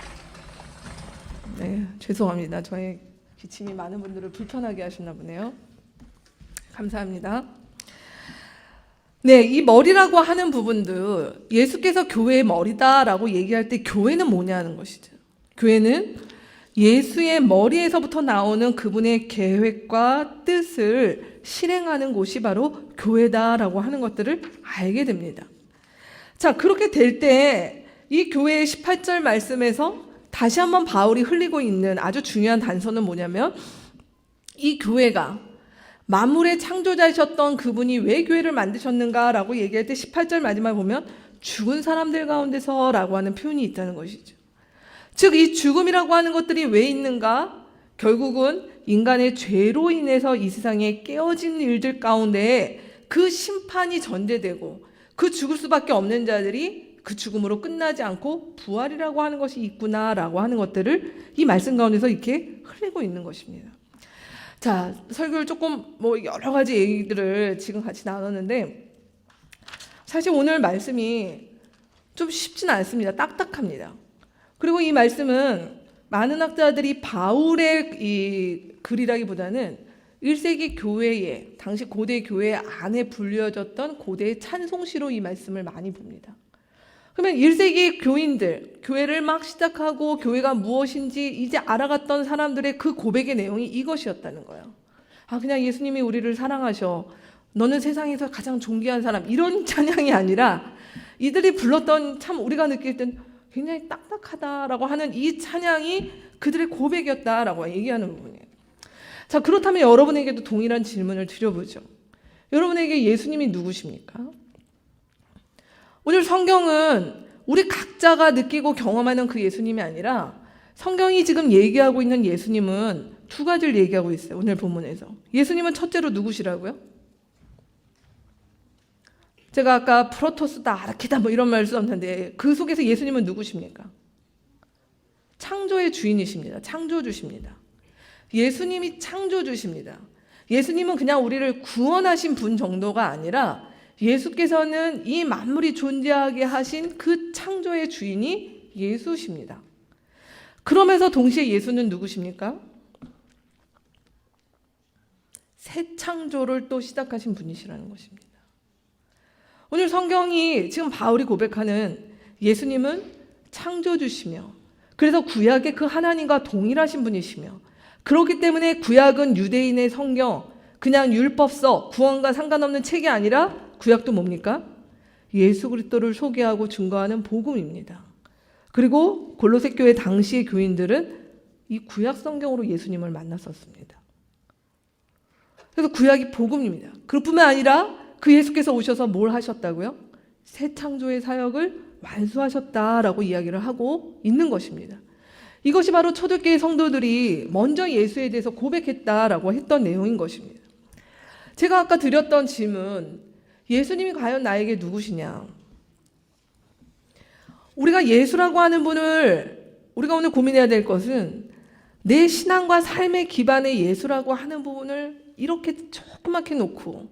네, 죄송합니다. 저의 기침이 많은 분들을 불편하게 하셨나 보네요. 감사합니다. 네, 이 머리라고 하는 부분도 예수께서 교회의 머리다라고 얘기할 때 교회는 뭐냐는 것이죠. 교회는 예수의 머리에서부터 나오는 그분의 계획과 뜻을 실행하는 곳이 바로 교회다라고 하는 것들을 알게 됩니다. 자, 그렇게 될 때 이 교회의 18절 말씀에서 다시 한번 바울이 흘리고 있는 아주 중요한 단서는 뭐냐면 이 교회가 만물의 창조자이셨던 그분이 왜 교회를 만드셨는가라고 얘기할 때 18절 마지막에 보면 죽은 사람들 가운데서라고 하는 표현이 있다는 것이죠. 즉 이 죽음이라고 하는 것들이 왜 있는가? 결국은 인간의 죄로 인해서 이 세상에 깨어진 일들 가운데 그 심판이 전제되고 그 죽을 수밖에 없는 자들이 그 죽음으로 끝나지 않고 부활이라고 하는 것이 있구나라고 하는 것들을 이 말씀 가운데서 이렇게 흘리고 있는 것입니다. 자, 설교를 조금 여러 가지 얘기들을 지금 같이 나눴는데 사실 오늘 말씀이 좀 쉽지는 않습니다. 딱딱합니다. 그리고 이 말씀은 많은 학자들이 바울의 이 글이라기보다는 1세기 교회에 당시 고대 교회 안에 불려졌던 고대의 찬송시로 이 말씀을 많이 봅니다. 그러면 1세기 교인들, 교회를 막 시작하고 교회가 무엇인지 이제 알아갔던 사람들의 그 고백의 내용이 이것이었다는 거예요. 그냥 예수님이 우리를 사랑하셔. 너는 세상에서 가장 존귀한 사람. 이런 찬양이 아니라 이들이 불렀던 참 우리가 느낄 땐 굉장히 딱딱하다라고 하는 이 찬양이 그들의 고백이었다라고 얘기하는 부분이에요. 자, 그렇다면 여러분에게도 동일한 질문을 드려보죠. 여러분에게 예수님이 누구십니까? 오늘 성경은 우리 각자가 느끼고 경험하는 그 예수님이 아니라 성경이 지금 얘기하고 있는 예수님은 두 가지를 얘기하고 있어요. 오늘 본문에서. 예수님은 첫째로 누구시라고요? 제가 아까 프로토스다, 아르키다 이런 말을 썼는데 그 속에서 예수님은 누구십니까? 창조의 주인이십니다. 창조주십니다. 예수님이 창조주십니다. 예수님은 그냥 우리를 구원하신 분 정도가 아니라 예수께서는 이 만물이 존재하게 하신 그 창조의 주인이 예수십니다. 그러면서 동시에 예수는 누구십니까? 새 창조를 또 시작하신 분이시라는 것입니다. 오늘 성경이 지금 바울이 고백하는 예수님은 창조주시며 그래서 구약의 그 하나님과 동일하신 분이시며 그렇기 때문에 구약은 유대인의 성경, 그냥 율법서, 구원과 상관없는 책이 아니라 구약도 뭡니까? 예수 그리스도를 소개하고 증거하는 복음입니다. 그리고 골로새 교회 당시의 교인들은 이 구약 성경으로 예수님을 만났었습니다. 그래서 구약이 복음입니다. 그뿐만 아니라 그 예수께서 오셔서 뭘 하셨다고요? 새 창조의 사역을 완수하셨다라고 이야기를 하고 있는 것입니다. 이것이 바로 초대교회 성도들이 먼저 예수에 대해서 고백했다라고 했던 내용인 것입니다. 제가 아까 드렸던 질문, 예수님이 과연 나에게 누구시냐? 우리가 예수라고 하는 분을, 우리가 오늘 고민해야 될 것은 내 신앙과 삶의 기반의 예수라고 하는 부분을 이렇게 조그맣게 놓고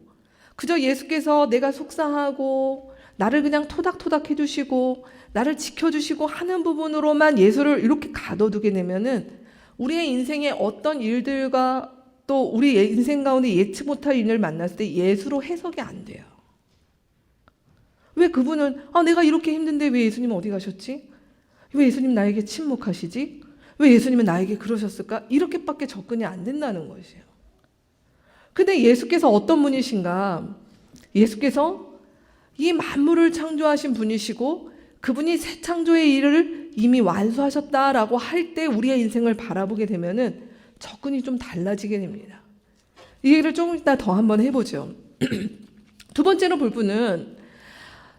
그저 예수께서 내가 속상하고 나를 그냥 토닥토닥 해주시고 나를 지켜주시고 하는 부분으로만 예수를 이렇게 가둬두게 되면은 우리의 인생의 어떤 일들과 또 우리 인생 가운데 예측 못할 일을 만났을 때 예수로 해석이 안 돼요. 왜 그분은 내가 이렇게 힘든데 왜 예수님은 어디 가셨지? 왜 예수님 나에게 침묵하시지? 왜 예수님은 나에게 그러셨을까? 이렇게밖에 접근이 안 된다는 것이에요. 근데 예수께서 어떤 분이신가? 예수께서 이 만물을 창조하신 분이시고 그분이 새 창조의 일을 이미 완수하셨다라고 할 때 우리의 인생을 바라보게 되면은 접근이 좀 달라지게 됩니다. 이 얘기를 조금 이따 더 한번 해보죠. 두 번째로 볼 분은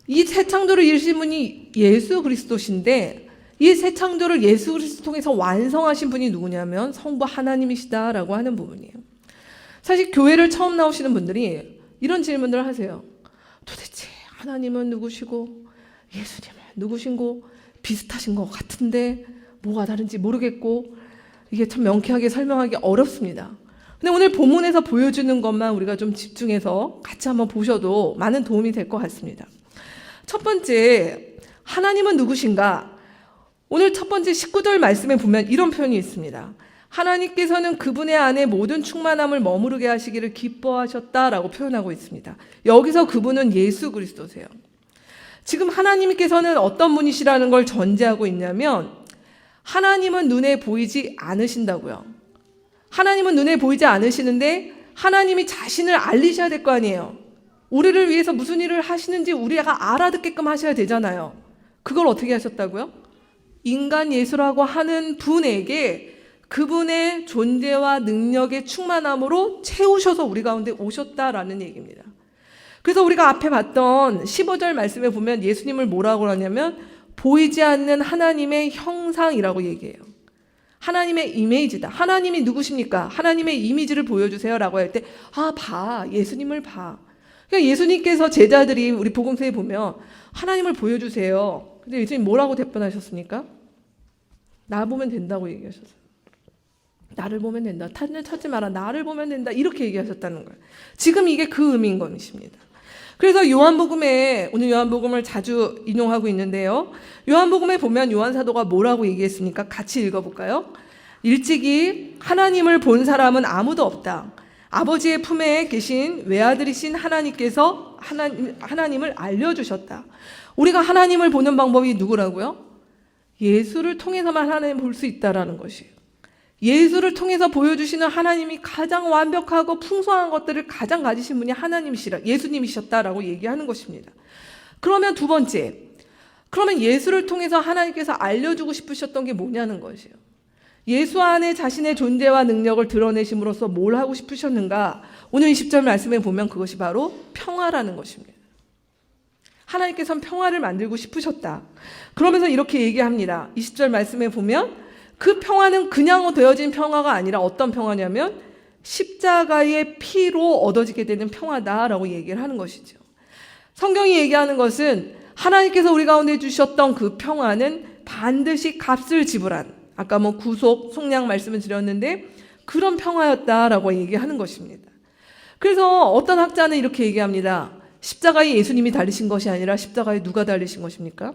이 새 창조를 이루신 분이 예수 그리스도신데 이 새 창조를 예수 그리스도 통해서 완성하신 분이 누구냐면 성부 하나님이시다라고 하는 부분이에요. 사실 교회를 처음 나오시는 분들이 이런 질문들을 하세요. 도대체 하나님은 누구시고 예수님은 누구신고 비슷하신 것 같은데 뭐가 다른지 모르겠고 이게 참 명쾌하게 설명하기 어렵습니다. 근데 오늘 본문에서 보여주는 것만 우리가 좀 집중해서 같이 한번 보셔도 많은 도움이 될 것 같습니다. 첫 번째, 하나님은 누구신가? 오늘 첫 번째 19절 말씀에 보면 이런 표현이 있습니다. 하나님께서는 그분의 안에 모든 충만함을 머무르게 하시기를 기뻐하셨다라고 표현하고 있습니다. 여기서 그분은 예수 그리스도세요. 지금 하나님께서는 어떤 분이시라는 걸 전제하고 있냐면 하나님은 눈에 보이지 않으신다고요. 하나님은 눈에 보이지 않으시는데 하나님이 자신을 알리셔야 될 거 아니에요. 우리를 위해서 무슨 일을 하시는지 우리가 알아듣게끔 하셔야 되잖아요. 그걸 어떻게 하셨다고요? 인간 예수라고 하는 분에게 그분의 존재와 능력의 충만함으로 채우셔서 우리 가운데 오셨다라는 얘기입니다. 그래서 우리가 앞에 봤던 15절 말씀에 보면 예수님을 뭐라고 하냐면 보이지 않는 하나님의 형상이라고 얘기해요. 하나님의 이미지다. 하나님이 누구십니까? 하나님의 이미지를 보여주세요 라고 할 때 봐. 예수님을 봐. 그러니까 예수님께서 제자들이 우리 복음서에 보면 하나님을 보여주세요. 근데 예수님 뭐라고 답변하셨습니까? 나 보면 된다고 얘기하셨어요. 나를 보면 된다. 타인을 찾지 마라. 나를 보면 된다. 이렇게 얘기하셨다는 거예요. 지금 이게 그 의미인 것입니다. 그래서 요한복음에, 오늘 요한복음을 자주 인용하고 있는데요. 요한복음에 보면 요한사도가 뭐라고 얘기했습니까? 같이 읽어볼까요? 일찍이 하나님을 본 사람은 아무도 없다. 아버지의 품에 계신 외아들이신 하나님께서 하나님을 알려주셨다. 우리가 하나님을 보는 방법이 누구라고요? 예수를 통해서만 하나님을 볼 수 있다라는 것이에요. 예수를 통해서 보여주시는 하나님이 가장 완벽하고 풍성한 것들을 가장 가지신 분이 예수님이셨다라고 얘기하는 것입니다. 그러면 두 번째, 그러면 예수를 통해서 하나님께서 알려주고 싶으셨던 게 뭐냐는 것이에요. 예수 안에 자신의 존재와 능력을 드러내심으로써 뭘 하고 싶으셨는가? 오늘 20절 말씀에 보면 그것이 바로 평화라는 것입니다. 하나님께서는 평화를 만들고 싶으셨다. 그러면서 이렇게 얘기합니다. 20절 말씀에 보면 그 평화는 그냥 되어진 평화가 아니라 어떤 평화냐면 십자가의 피로 얻어지게 되는 평화다라고 얘기를 하는 것이죠. 성경이 얘기하는 것은 하나님께서 우리 가운데 주셨던 그 평화는 반드시 값을 지불한, 아까 구속, 속량 말씀을 드렸는데 그런 평화였다라고 얘기하는 것입니다. 그래서 어떤 학자는 이렇게 얘기합니다. 십자가에 예수님이 달리신 것이 아니라 십자가에 누가 달리신 것입니까?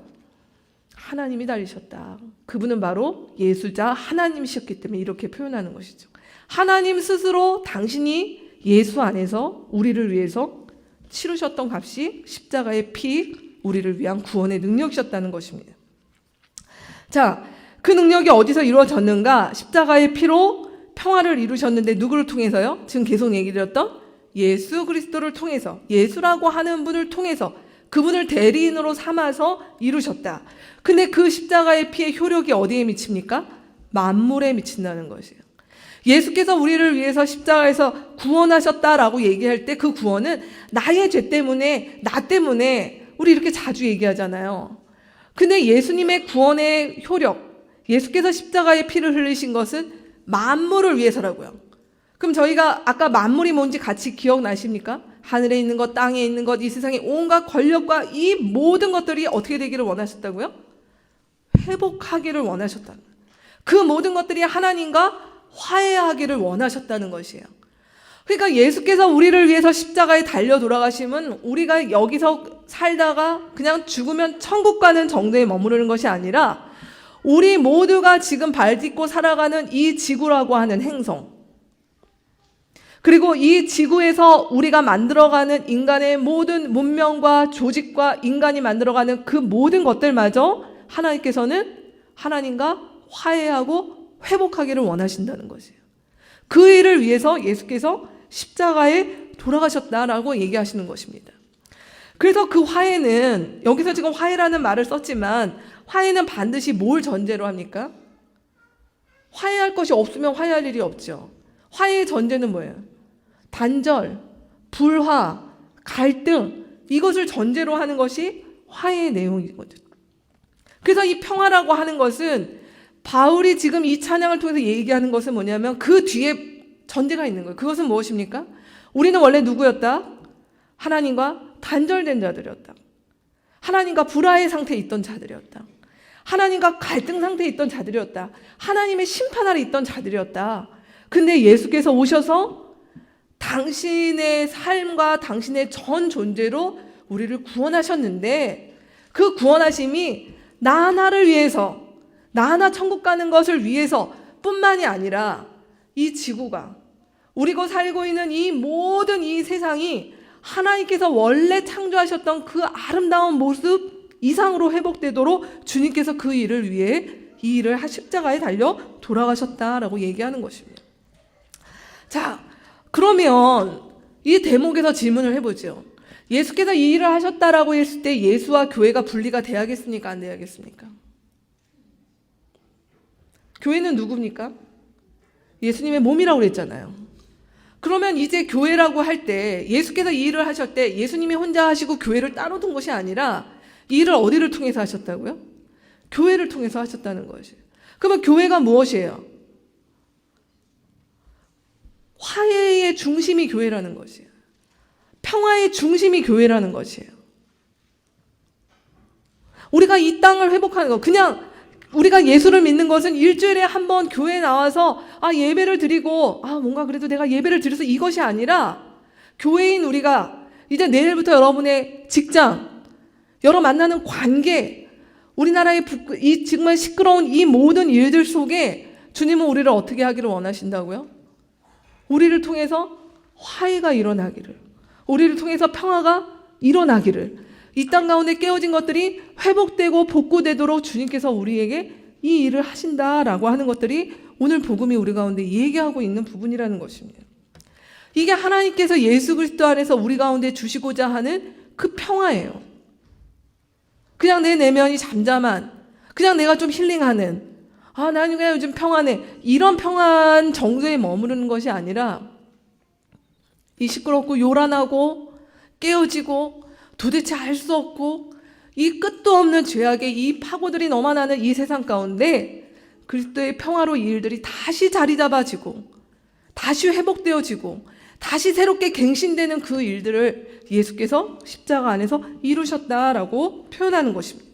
하나님이 달리셨다. 그분은 바로 예수자 하나님이셨기 때문에 이렇게 표현하는 것이죠. 하나님 스스로 당신이 예수 안에서 우리를 위해서 치르셨던 값이 십자가의 피, 우리를 위한 구원의 능력이셨다는 것입니다. 자, 그 능력이 어디서 이루어졌는가? 십자가의 피로 평화를 이루셨는데 누구를 통해서요? 지금 계속 얘기 드렸던 예수 그리스도를 통해서, 예수라고 하는 분을 통해서 그분을 대리인으로 삼아서 이루셨다. 근데 그 십자가의 피의 효력이 어디에 미칩니까? 만물에 미친다는 것이에요. 예수께서 우리를 위해서 십자가에서 구원하셨다라고 얘기할 때 그 구원은 나의 죄 때문에, 나 때문에, 우리 이렇게 자주 얘기하잖아요. 근데 예수님의 구원의 효력, 예수께서 십자가의 피를 흘리신 것은 만물을 위해서라고요. 그럼 저희가 아까 만물이 뭔지 같이 기억나십니까? 하늘에 있는 것, 땅에 있는 것, 이 세상의 온갖 권력과 이 모든 것들이 어떻게 되기를 원하셨다고요? 회복하기를 원하셨다. 그 모든 것들이 하나님과 화해하기를 원하셨다는 것이에요. 그러니까 예수께서 우리를 위해서 십자가에 달려 돌아가심은 우리가 여기서 살다가 그냥 죽으면 천국 가는 정도에 머무르는 것이 아니라 우리 모두가 지금 발 딛고 살아가는 이 지구라고 하는 행성, 그리고 이 지구에서 우리가 만들어가는 인간의 모든 문명과 조직과 인간이 만들어가는 그 모든 것들마저 하나님께서는 하나님과 화해하고 회복하기를 원하신다는 것이에요. 그 일을 위해서 예수께서 십자가에 돌아가셨다라고 얘기하시는 것입니다. 그래서 그 화해는, 여기서 지금 화해라는 말을 썼지만 화해는 반드시 뭘 전제로 합니까? 화해할 것이 없으면 화해할 일이 없죠. 화해의 전제는 뭐예요? 단절, 불화, 갈등, 이것을 전제로 하는 것이 화해의 내용이거든요. 그래서 이 평화라고 하는 것은 바울이 지금 이 찬양을 통해서 얘기하는 것은 뭐냐면 그 뒤에 전제가 있는 거예요. 그것은 무엇입니까? 우리는 원래 누구였다? 하나님과 단절된 자들이었다. 하나님과 불화의 상태에 있던 자들이었다. 하나님과 갈등 상태에 있던 자들이었다. 하나님의 심판 아래 있던 자들이었다. 근데 예수께서 오셔서 당신의 삶과 당신의 전 존재로 우리를 구원하셨는데 그 구원하심이 나 하나를 위해서, 나 하나 천국 가는 것을 위해서 뿐만이 아니라 이 지구가, 우리가 살고 있는 이 모든 이 세상이 하나님께서 원래 창조하셨던 그 아름다운 모습 이상으로 회복되도록 주님께서 그 일을 위해 이 일을 십자가에 달려 돌아가셨다라고 얘기하는 것입니다. 자, 그러면 이 대목에서 질문을 해보죠. 예수께서 이 일을 하셨다라고 했을 때 예수와 교회가 분리가 돼야겠습니까? 안 돼야겠습니까? 교회는 누굽니까? 예수님의 몸이라고 그랬잖아요. 그러면 이제 교회라고 할 때 예수께서 이 일을 하실 때 예수님이 혼자 하시고 교회를 따로 둔 것이 아니라 이 일을 어디를 통해서 하셨다고요? 교회를 통해서 하셨다는 것이에요. 그러면 교회가 무엇이에요? 화해의 중심이 교회라는 것이에요. 평화의 중심이 교회라는 것이에요. 우리가 이 땅을 회복하는 거, 그냥 우리가 예수를 믿는 것은 일주일에 한 번 교회에 나와서 예배를 드리고 뭔가 그래도 내가 예배를 드려서 이것이 아니라 교회인 우리가 이제 내일부터 여러분의 직장, 여러 만나는 관계, 우리나라의 이 정말 시끄러운 이 모든 일들 속에 주님은 우리를 어떻게 하기를 원하신다고요? 우리를 통해서 화해가 일어나기를, 우리를 통해서 평화가 일어나기를, 이 땅 가운데 깨어진 것들이 회복되고 복구되도록 주님께서 우리에게 이 일을 하신다라고 하는 것들이 오늘 복음이 우리 가운데 얘기하고 있는 부분이라는 것입니다. 이게 하나님께서 예수 그리스도 안에서 우리 가운데 주시고자 하는 그 평화예요. 그냥 내 내면이 잠잠한, 그냥 내가 좀 힐링하는, 나는 그냥 요즘 평안해, 이런 평안 정도에 머무르는 것이 아니라 이 시끄럽고 요란하고 깨어지고 도대체 알 수 없고 이 끝도 없는 죄악의 이 파고들이 넘어나는 이 세상 가운데 그리스도의 평화로 이 일들이 다시 자리 잡아지고 다시 회복되어지고 다시 새롭게 갱신되는 그 일들을 예수께서 십자가 안에서 이루셨다라고 표현하는 것입니다.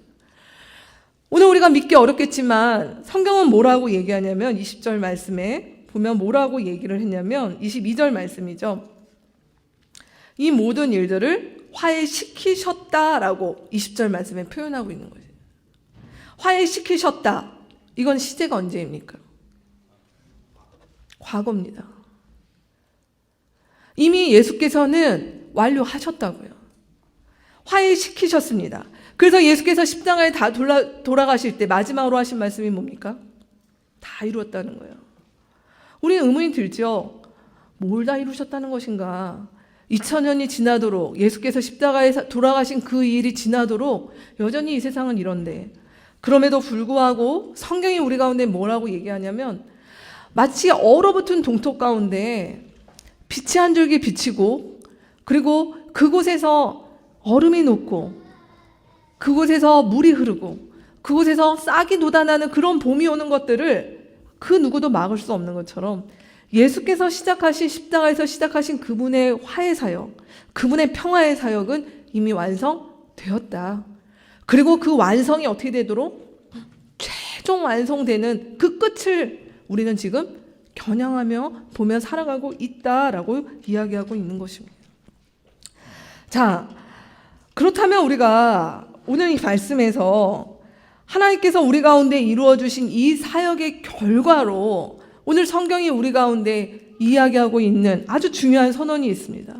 오늘 우리가 믿기 어렵겠지만 성경은 뭐라고 얘기하냐면 20절 말씀에 보면 뭐라고 얘기를 했냐면 22절 말씀이죠. 이 모든 일들을 화해시키셨다라고 20절 말씀에 표현하고 있는 거예요. 화해시키셨다. 이건 시제가 언제입니까? 과거입니다. 이미 예수께서는 완료하셨다고요. 화해시키셨습니다. 그래서 예수께서 십자가에 다 돌아가실 때 마지막으로 하신 말씀이 뭡니까? 다 이루었다는 거예요. 우리는 의문이 들죠. 뭘 다 이루셨다는 것인가? 2000년이 지나도록, 예수께서 십자가에 돌아가신 그 일이 지나도록 여전히 이 세상은 이런데, 그럼에도 불구하고 성경이 우리 가운데 뭐라고 얘기하냐면, 마치 얼어붙은 동토 가운데 빛이 한 줄기 비치고, 그리고 그곳에서 얼음이 녹고, 그곳에서 물이 흐르고, 그곳에서 싹이 돋아나는 그런 봄이 오는 것들을 그 누구도 막을 수 없는 것처럼, 예수께서 시작하신, 십자가에서 시작하신 그분의 화해 사역, 그분의 평화의 사역은 이미 완성되었다. 그리고 그 완성이 어떻게 되도록 최종 완성되는 그 끝을 우리는 지금 겨냥하며 보며 살아가고 있다라고 이야기하고 있는 것입니다. 자, 그렇다면 우리가 오늘 이 말씀에서 하나님께서 우리 가운데 이루어 주신 이 사역의 결과로 오늘 성경이 우리 가운데 이야기하고 있는 아주 중요한 선언이 있습니다.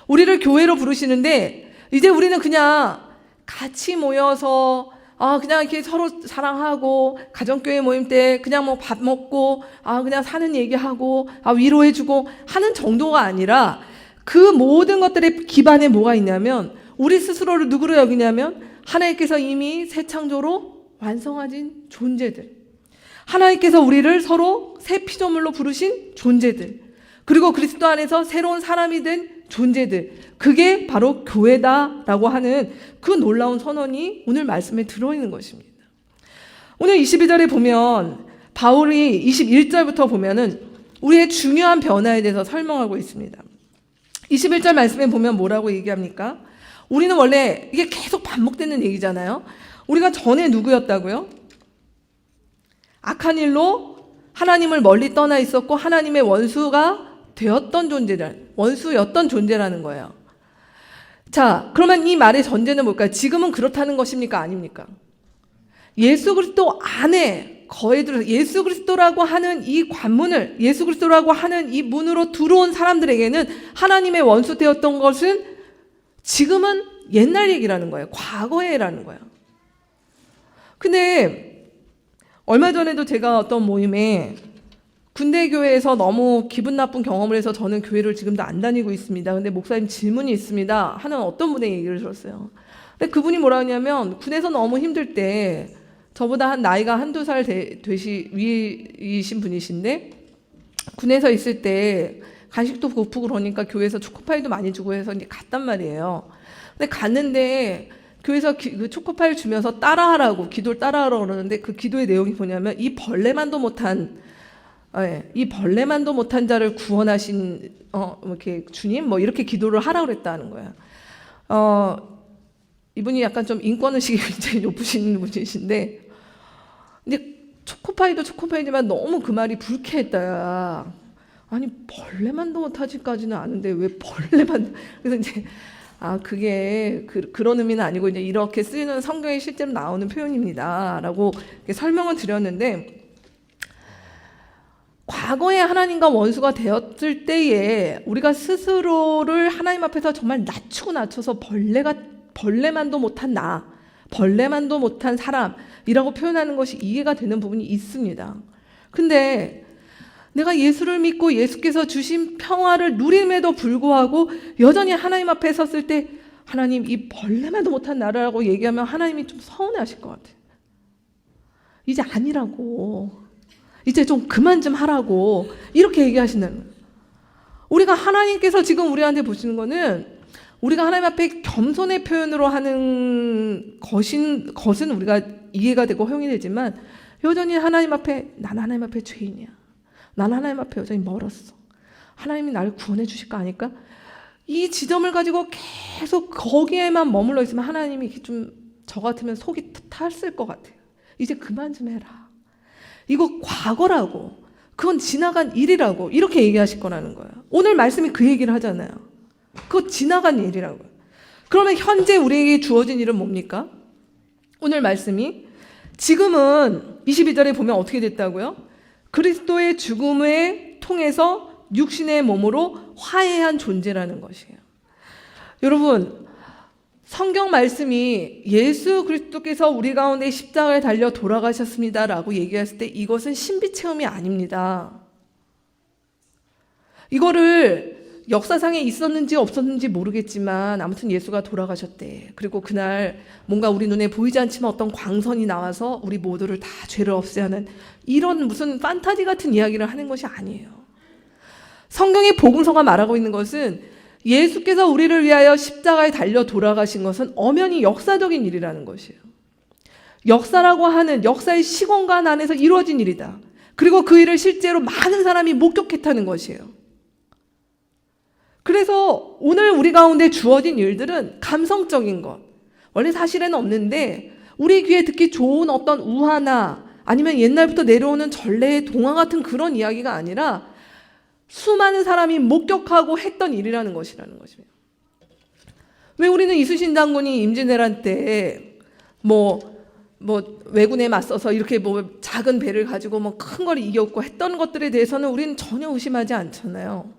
우리를 교회로 부르시는데 이제 우리는 그냥 같이 모여서 그냥 이렇게 서로 사랑하고, 가정교회 모임 때 그냥 뭐 밥 먹고, 그냥 사는 얘기하고, 위로해주고 하는 정도가 아니라, 그 모든 것들의 기반에 뭐가 있냐면, 우리 스스로를 누구로 여기냐면 하나님께서 이미 새 창조로 완성하신 존재들, 하나님께서 우리를 서로 새 피조물로 부르신 존재들, 그리고 그리스도 안에서 새로운 사람이 된 존재들, 그게 바로 교회다라고 하는 그 놀라운 선언이 오늘 말씀에 들어있는 것입니다. 오늘 22절에 보면 바울이 21절부터 보면은 우리의 중요한 변화에 대해서 설명하고 있습니다. 21절 말씀에 보면 뭐라고 얘기합니까? 우리는 원래 이게 계속 반복되는 얘기잖아요. 우리가 전에 누구였다고요? 악한 일로 하나님을 멀리 떠나 있었고 하나님의 원수가 되었던 존재들, 원수였던 존재라는 거예요. 자, 그러면 이 말의 전제는 뭘까요? 지금은 그렇다는 것입니까? 아닙니까? 예수 그리스도 안에 거해들어서 예수 그리스도라고 하는 이 관문을, 예수 그리스도라고 하는 이 문으로 들어온 사람들에게는 하나님의 원수 되었던 것은 지금은 옛날 얘기라는 거예요. 과거에라는 거예요. 근데 얼마 전에도 제가 어떤 모임에 군대 교회에서 너무 기분 나쁜 경험을 해서 저는 교회를 지금도 안 다니고 있습니다. 근데 목사님 질문이 있습니다 하는 어떤 분의 얘기를 들었어요. 근데 그분이 뭐라 하냐면, 군에서 너무 힘들 때, 저보다 한 나이가 한두 살 위이신 분이신데, 군에서 있을 때 간식도 고프고 그러니까 교회에서 초코파이도 많이 주고 해서 이제 갔단 말이에요. 근데 갔는데 교회에서 그 초코파이를 주면서 따라하라고, 기도를 따라하라고 그러는데, 그 기도의 내용이 뭐냐면, 이 벌레만도 못한 자를 구원하신 이렇게 주님 뭐 이렇게 기도를 하라고 그랬다는 거야. 이분이 약간 좀 인권의식이 굉장히 높으신 분이신데, 근데 초코파이도 초코파이지만 너무 그 말이 불쾌했다. 아니 벌레만도 못하지까지는 아는데 왜 벌레만? 그래서 이제 그게 그런 의미는 아니고 이제 이렇게 쓰이는 성경에 실제로 나오는 표현입니다라고 설명을 드렸는데, 과거에 하나님과 원수가 되었을 때에 우리가 스스로를 하나님 앞에서 정말 낮춰서 벌레만도 못한 나, 벌레만도 못한 사람이라고 표현하는 것이 이해가 되는 부분이 있습니다. 근데 내가 예수를 믿고 예수께서 주신 평화를 누림에도 불구하고 여전히 하나님 앞에 섰을 때 하나님 이 벌레만도 못한 나라라고 얘기하면 하나님이 좀 서운해하실 것 같아요. 이제 아니라고, 이제 좀 그만 좀 하라고 이렇게 얘기하신다는 거예요. 우리가 하나님께서 지금 우리한테 보시는 거는, 우리가 하나님 앞에 겸손의 표현으로 하는 것은 우리가 이해가 되고 허용이 되지만, 여전히 하나님 앞에 난 하나님 앞에 죄인이야, 난 하나님 앞에 여전히 멀었어, 하나님이 나를 구원해 주실 거 아닐까? 이 지점을 가지고 계속 거기에만 머물러 있으면 하나님이 좀 저 같으면 속이 탔을 것 같아요. 이제 그만 좀 해라, 이거 과거라고, 그건 지나간 일이라고 이렇게 얘기하실 거라는 거예요. 오늘 말씀이 그 얘기를 하잖아요. 그거 지나간 일이라고. 그러면 현재 우리에게 주어진 일은 뭡니까? 오늘 말씀이 지금은 22절에 보면 어떻게 됐다고요? 그리스도의 죽음을 통해서 육신의 몸으로 화해한 존재라는 것이에요. 여러분, 성경 말씀이 예수 그리스도께서 우리 가운데 십자가에 달려 돌아가셨습니다라고 얘기했을 때 이것은 신비 체험이 아닙니다. 이거를 역사상에 있었는지 없었는지 모르겠지만 아무튼 예수가 돌아가셨대. 그리고 그날 뭔가 우리 눈에 보이지 않지만 어떤 광선이 나와서 우리 모두를 다 죄를 없애하는 이런 무슨 판타지 같은 이야기를 하는 것이 아니에요. 성경의 복음서가 말하고 있는 것은 예수께서 우리를 위하여 십자가에 달려 돌아가신 것은 엄연히 역사적인 일이라는 것이에요. 역사라고 하는 역사의 시공간 안에서 이루어진 일이다. 그리고 그 일을 실제로 많은 사람이 목격했다는 것이에요. 그래서 오늘 우리 가운데 주어진 일들은 감성적인 것, 원래 사실에는 없는데 우리 귀에 듣기 좋은 어떤 우화나 아니면 옛날부터 내려오는 전래의 동화 같은 그런 이야기가 아니라 수많은 사람이 목격하고 했던 일이라는 것이라는 것입니다. 왜 우리는 이순신 장군이 임진왜란 때 왜군에 맞서서 이렇게 작은 배를 가지고 큰 걸 이겼고 했던 것들에 대해서는 우리는 전혀 의심하지 않잖아요.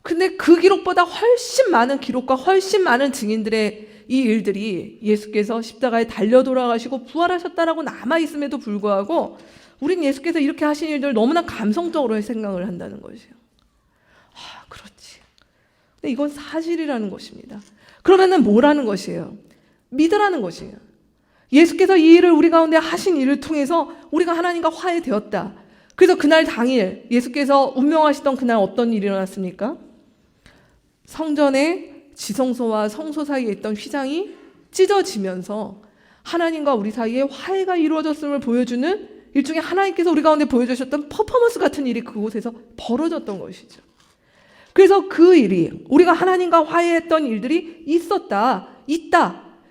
근데 그 기록보다 훨씬 많은 기록과 훨씬 많은 증인들의 이 일들이 예수께서 십자가에 달려 돌아가시고 부활하셨다라고 남아있음에도 불구하고 우린 예수께서 이렇게 하신 일들을 너무나 감성적으로 생각을 한다는 것이에요. 그렇지. 근데 이건 사실이라는 것입니다. 그러면은 뭐라는 것이에요? 믿으라는 것이에요. 예수께서 이 일을 우리 가운데 하신 일을 통해서 우리가 하나님과 화해되었다. 그래서 그날 당일 예수께서 운명하시던 그날 어떤 일이 일어났습니까? 성전의 지성소와 성소 사이에 있던 휘장이 찢어지면서 하나님과 우리 사이에 화해가 이루어졌음을 보여주는 일종의 하나님께서 우리 가운데 보여주셨던 퍼포먼스 같은 일이 그곳에서 벌어졌던 것이죠. 그래서 그 일이 우리가 하나님과 화해했던 일들이 있다.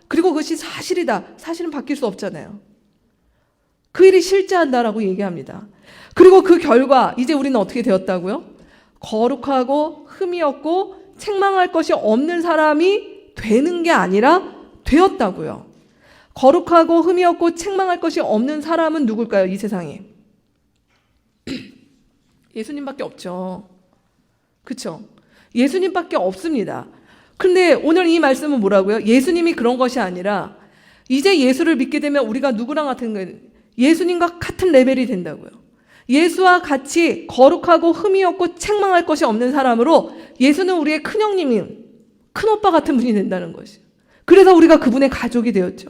그리고 그것이 사실이다. 사실은 바뀔 수 없잖아요. 그 일이 실제한다라고 얘기합니다. 그리고 그 결과 이제 우리는 어떻게 되었다고요? 거룩하고 흠이 없고 책망할 것이 없는 사람이 되는 게 아니라 되었다고요. 거룩하고 흠이 없고 책망할 것이 없는 사람은 누굴까요? 이 세상에. 예수님밖에 없죠. 그렇죠? 예수님밖에 없습니다. 근데 오늘 이 말씀은 뭐라고요? 예수님이 그런 것이 아니라 이제 예수를 믿게 되면 우리가 누구랑 같은 거예요? 예수님과 같은 레벨이 된다고요. 예수와 같이 거룩하고 흠이 없고 책망할 것이 없는 사람으로 예수는 우리의 큰형님인 큰오빠 같은 분이 된다는 것이에요. 그래서 우리가 그분의 가족이 되었죠.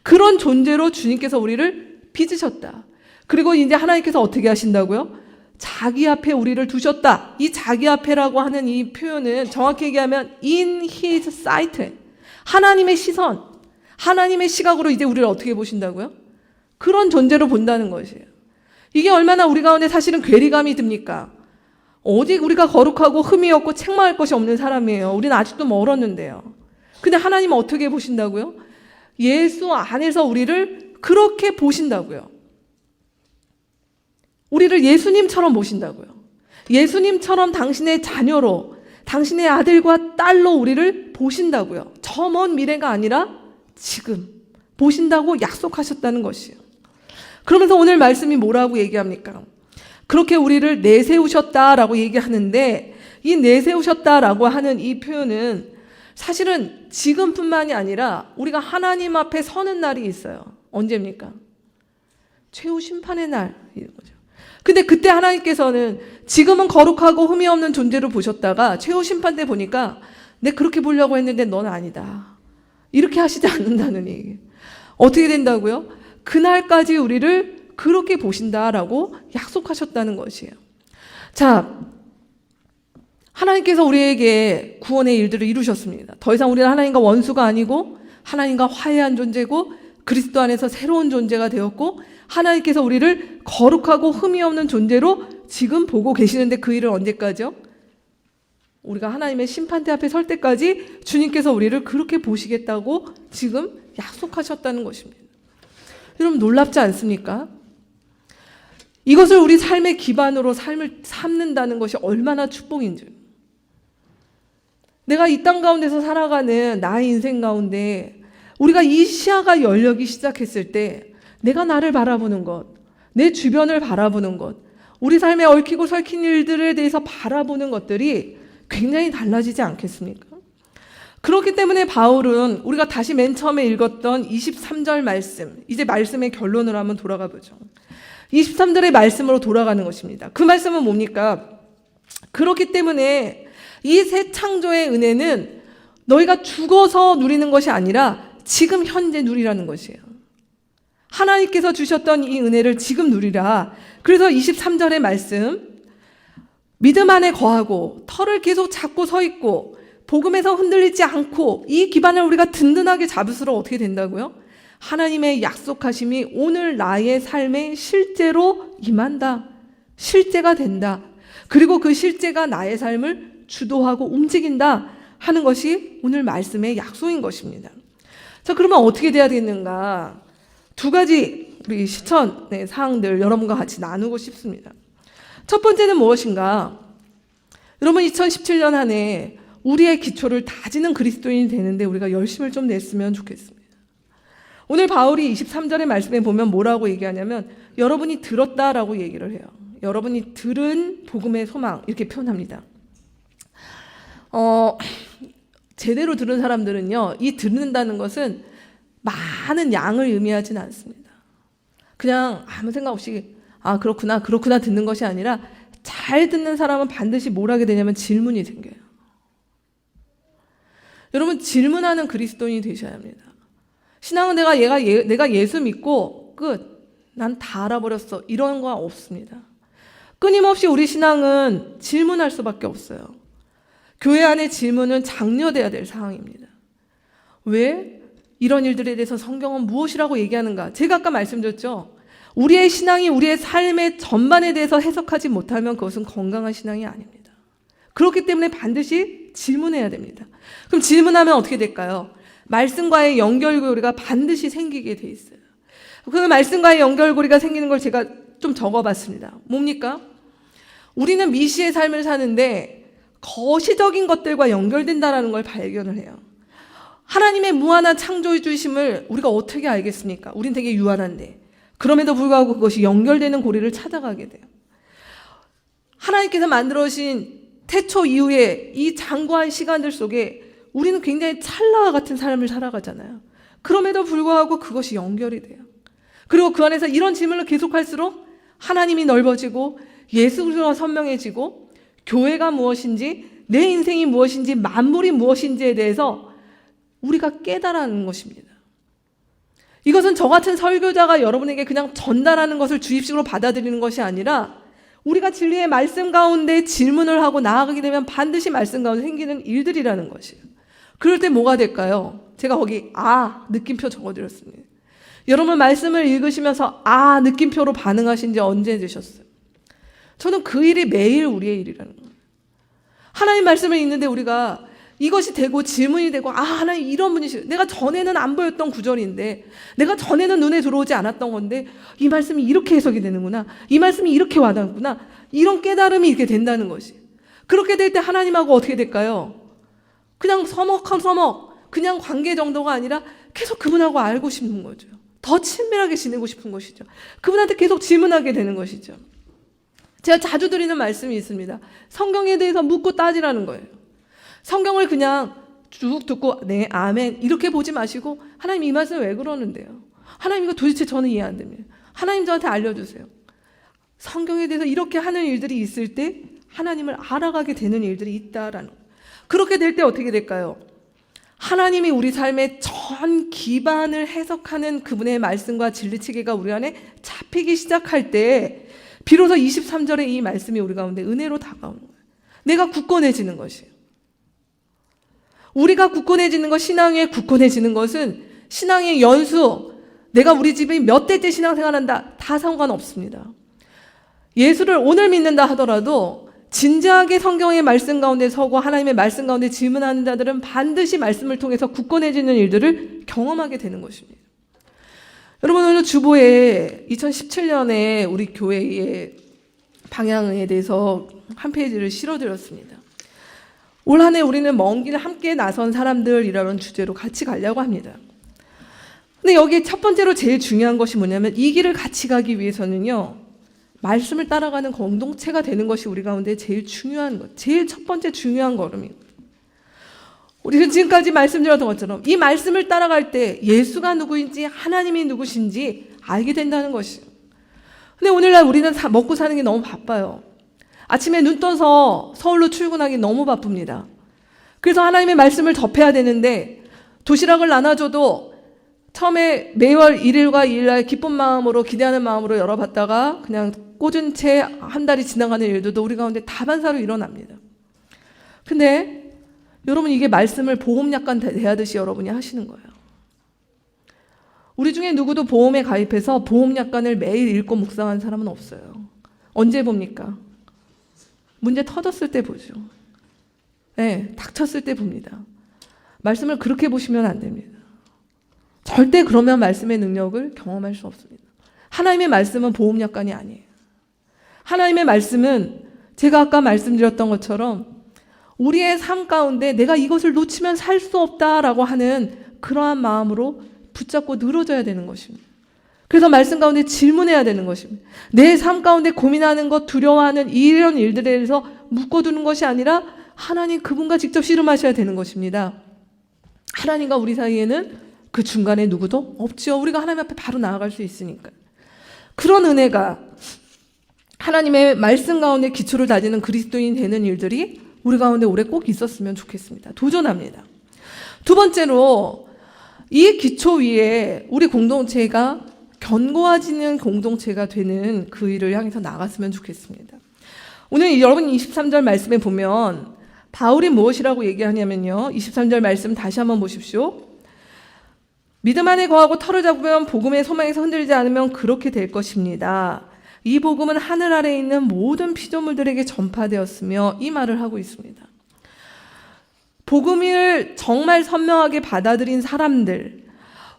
그런 존재로 주님께서 우리를 빚으셨다. 그리고 이제 하나님께서 어떻게 하신다고요? 자기 앞에 우리를 두셨다. 이 자기 앞에라고 하는 이 표현은 정확히 얘기하면 in his sight, 하나님의 시선, 하나님의 시각으로 이제 우리를 어떻게 보신다고요? 그런 존재로 본다는 것이에요. 이게 얼마나 우리 가운데 사실은 괴리감이 듭니까? 오직 우리가 거룩하고 흠이 없고 책망할 것이 없는 사람이에요. 우리는 아직도 멀었는데요. 근데 하나님은 어떻게 보신다고요? 예수 안에서 우리를 그렇게 보신다고요. 우리를 예수님처럼 보신다고요. 예수님처럼 당신의 자녀로, 당신의 아들과 딸로 우리를 보신다고요. 저 먼 미래가 아니라 지금 보신다고 약속하셨다는 것이에요. 그러면서 오늘 말씀이 뭐라고 얘기합니까? 그렇게 우리를 내세우셨다라고 얘기하는데 이 내세우셨다라고 하는 이 표현은 사실은 지금뿐만이 아니라 우리가 하나님 앞에 서는 날이 있어요. 언제입니까? 최후 심판의 날인 거죠. 근데 그때 하나님께서는 지금은 거룩하고 흠이 없는 존재로 보셨다가 최후 심판 때 보니까 내 그렇게 보려고 했는데 넌 아니다. 이렇게 하시지 않는다는 얘기예요. 어떻게 된다고요? 그날까지 우리를 그렇게 보신다라고 약속하셨다는 것이에요. 자, 하나님께서 우리에게 구원의 일들을 이루셨습니다. 더 이상 우리는 하나님과 원수가 아니고 하나님과 화해한 존재고 그리스도 안에서 새로운 존재가 되었고 하나님께서 우리를 거룩하고 흠이 없는 존재로 지금 보고 계시는데 그 일을 언제까지요? 우리가 하나님의 심판대 앞에 설 때까지 주님께서 우리를 그렇게 보시겠다고 지금 약속하셨다는 것입니다. 여러분 놀랍지 않습니까? 이것을 우리 삶의 기반으로 삶을 삼는다는 것이 얼마나 축복인지. 내가 이 땅 가운데서 살아가는 나의 인생 가운데 우리가 이 시야가 열리기 시작했을 때 내가 나를 바라보는 것, 내 주변을 바라보는 것, 우리 삶에 얽히고 설킨 일들에 대해서 바라보는 것들이 굉장히 달라지지 않겠습니까? 그렇기 때문에 바울은 우리가 다시 맨 처음에 읽었던 23절 말씀, 이제 말씀의 결론으로 한번 돌아가 보죠. 23절의 말씀으로 돌아가는 것입니다. 그 말씀은 뭡니까? 그렇기 때문에 이 새 창조의 은혜는 너희가 죽어서 누리는 것이 아니라 지금 현재 누리라는 것이에요. 하나님께서 주셨던 이 은혜를 지금 누리라. 그래서 23절의 말씀, 믿음 안에 거하고 털을 계속 잡고 서 있고 복음에서 흔들리지 않고 이 기반을 우리가 든든하게 잡을수록 어떻게 된다고요? 하나님의 약속하심이 오늘 나의 삶에 실제로 임한다. 실제가 된다. 그리고 그 실제가 나의 삶을 주도하고 움직인다 하는 것이 오늘 말씀의 약속인 것입니다. 자, 그러면 어떻게 돼야 되는가? 두 가지 우리 실천의 사항들 여러분과 같이 나누고 싶습니다. 첫 번째는 무엇인가? 여러분 2017년 한 해 우리의 기초를 다지는 그리스도인이 되는데 우리가 열심을 좀 냈으면 좋겠습니다. 오늘 바울이 23절의 말씀에 보면 뭐라고 얘기하냐면 여러분이 들었다라고 얘기를 해요. 여러분이 들은 복음의 소망 이렇게 표현합니다. 제대로 들은 사람들은요, 이 듣는다는 것은 많은 양을 의미하지는 않습니다. 그냥 아무 생각 없이 아 그렇구나 듣는 것이 아니라 잘 듣는 사람은 반드시 뭘 하게 되냐면 질문이 생겨요. 여러분 질문하는 그리스도인이 되셔야 합니다. 신앙은 내가 예수 믿고 끝. 난 다 알아버렸어. 이런 거 없습니다. 끊임없이 우리 신앙은 질문할 수밖에 없어요. 교회 안의 질문은 장려돼야 될 상황입니다. 왜? 이런 일들에 대해서 성경은 무엇이라고 얘기하는가? 제가 아까 말씀드렸죠. 우리의 신앙이 우리의 삶의 전반에 대해서 해석하지 못하면 그것은 건강한 신앙이 아닙니다. 그렇기 때문에 반드시 질문해야 됩니다. 그럼 질문하면 어떻게 될까요? 말씀과의 연결고리가 반드시 생기게 돼 있어요. 그 말씀과의 연결고리가 생기는 걸 제가 좀 적어봤습니다. 뭡니까? 우리는 미시의 삶을 사는데 거시적인 것들과 연결된다는 걸 발견을 해요. 하나님의 무한한 창조해 주심을 우리가 어떻게 알겠습니까? 우린 되게 유한한데. 그럼에도 불구하고 그것이 연결되는 고리를 찾아가게 돼요. 하나님께서 만들어주신 태초 이후에 이 장구한 시간들 속에 우리는 굉장히 찰나와 같은 삶을 살아가잖아요. 그럼에도 불구하고 그것이 연결이 돼요. 그리고 그 안에서 이런 질문을 계속할수록 하나님이 넓어지고 예수가 선명해지고 교회가 무엇인지 내 인생이 무엇인지 만물이 무엇인지에 대해서 우리가 깨달아는 것입니다. 이것은 저 같은 설교자가 여러분에게 그냥 전달하는 것을 주입식으로 받아들이는 것이 아니라 우리가 진리의 말씀 가운데 질문을 하고 나아가게 되면 반드시 말씀 가운데 생기는 일들이라는 것이에요. 그럴 때 뭐가 될까요? 제가 거기 느낌표 적어드렸습니다. 여러분 말씀을 읽으시면서 느낌표로 반응하신 지 언제 되셨어요? 저는 그 일이 매일 우리의 일이라는 거예요. 하나님 말씀을 읽는데 우리가 이것이 되고 질문이 되고 하나님 이런 분이시죠. 내가 전에는 안 보였던 구절인데 내가 전에는 눈에 들어오지 않았던 건데 이 말씀이 이렇게 해석이 되는구나. 이 말씀이 이렇게 와닿구나. 이런 깨달음이 이렇게 된다는 것이. 그렇게 될 때 하나님하고 어떻게 될까요? 그냥 서먹 그냥 관계 정도가 아니라 계속 그분하고 알고 싶은 거죠. 더 친밀하게 지내고 싶은 것이죠. 그분한테 계속 질문하게 되는 것이죠. 제가 자주 드리는 말씀이 있습니다. 성경에 대해서 묻고 따지라는 거예요. 성경을 그냥 쭉 듣고 네 아멘 이렇게 보지 마시고 하나님 이 말씀 왜 그러는데요? 하나님 이거 도대체 저는 이해 안 됩니다. 하나님 저한테 알려주세요. 성경에 대해서 이렇게 하는 일들이 있을 때 하나님을 알아가게 되는 일들이 있다라는 거예요. 그렇게 될 때 어떻게 될까요? 하나님이 우리 삶의 전 기반을 해석하는 그분의 말씀과 진리체계가 우리 안에 잡히기 시작할 때 비로소 23절의 이 말씀이 우리 가운데 은혜로 다가오는 거예요. 내가 굳건해지는 것이에요. 우리가 굳건해지는 것, 신앙에 굳건해지는 것은 신앙의 연수, 내가 우리 집이 몇 대째 신앙생활한다 다 상관없습니다. 예수를 오늘 믿는다 하더라도 진지하게 성경의 말씀 가운데 서고 하나님의 말씀 가운데 질문하는 자들은 반드시 말씀을 통해서 굳건해지는 일들을 경험하게 되는 것입니다. 여러분 오늘 주보에 2017년에 우리 교회의 방향에 대해서 한 페이지를 실어드렸습니다. 올 한 해 우리는 먼 길 함께 나선 사람들이라는 주제로 같이 가려고 합니다. 근데 여기 첫 번째로 제일 중요한 것이 뭐냐면 이 길을 같이 가기 위해서는요. 말씀을 따라가는 공동체가 되는 것이 우리 가운데 제일 중요한 것, 제일 첫 번째 중요한 걸음이에요. 우리는 지금까지 말씀드렸던 것처럼 이 말씀을 따라갈 때 예수가 누구인지 하나님이 누구신지 알게 된다는 것이에요. 근데 오늘날 우리는 먹고 사는 게 너무 바빠요. 아침에 눈 떠서 서울로 출근하기 너무 바쁩니다. 그래서 하나님의 말씀을 접해야 되는데 도시락을 나눠줘도 처음에 매월 1일과 2일날 기쁜 마음으로 기대하는 마음으로 열어봤다가 그냥 꽂은 채 한 달이 지나가는 일들도 우리 가운데 다반사로 일어납니다. 근데 여러분 이게 말씀을 보험약관 대하듯이 여러분이 하시는 거예요. 우리 중에 누구도 보험에 가입해서 보험약관을 매일 읽고 묵상한 사람은 없어요. 언제 봅니까? 문제 터졌을 때 보죠. 네, 닥쳤을 때 봅니다. 말씀을 그렇게 보시면 안 됩니다. 절대 그러면 말씀의 능력을 경험할 수 없습니다. 하나님의 말씀은 보험약관이 아니에요. 하나님의 말씀은 제가 아까 말씀드렸던 것처럼 우리의 삶 가운데 내가 이것을 놓치면 살 수 없다라고 하는 그러한 마음으로 붙잡고 늘어져야 되는 것입니다. 그래서 말씀 가운데 질문해야 되는 것입니다. 내 삶 가운데 고민하는 것, 두려워하는 이런 일들에 대해서 묶어두는 것이 아니라 하나님 그분과 직접 씨름하셔야 되는 것입니다. 하나님과 우리 사이에는 그 중간에 누구도 없죠. 우리가 하나님 앞에 바로 나아갈 수 있으니까. 그런 은혜가 하나님의 말씀 가운데 기초를 다지는 그리스도인 되는 일들이 우리 가운데 올해 꼭 있었으면 좋겠습니다. 도전합니다. 두 번째로 이 기초 위에 우리 공동체가 견고해지는 공동체가 되는 그 일을 향해서 나갔으면 좋겠습니다. 오늘 여러분 23절 말씀에 보면 바울이 무엇이라고 얘기하냐면요. 23절 말씀 다시 한번 보십시오. 믿음 안에 거하고 털을 잡으면 복음의 소망에서 흔들리지 않으면 그렇게 될 것입니다. 이 복음은 하늘 아래에 있는 모든 피조물들에게 전파되었으며 이 말을 하고 있습니다. 복음을 정말 선명하게 받아들인 사람들,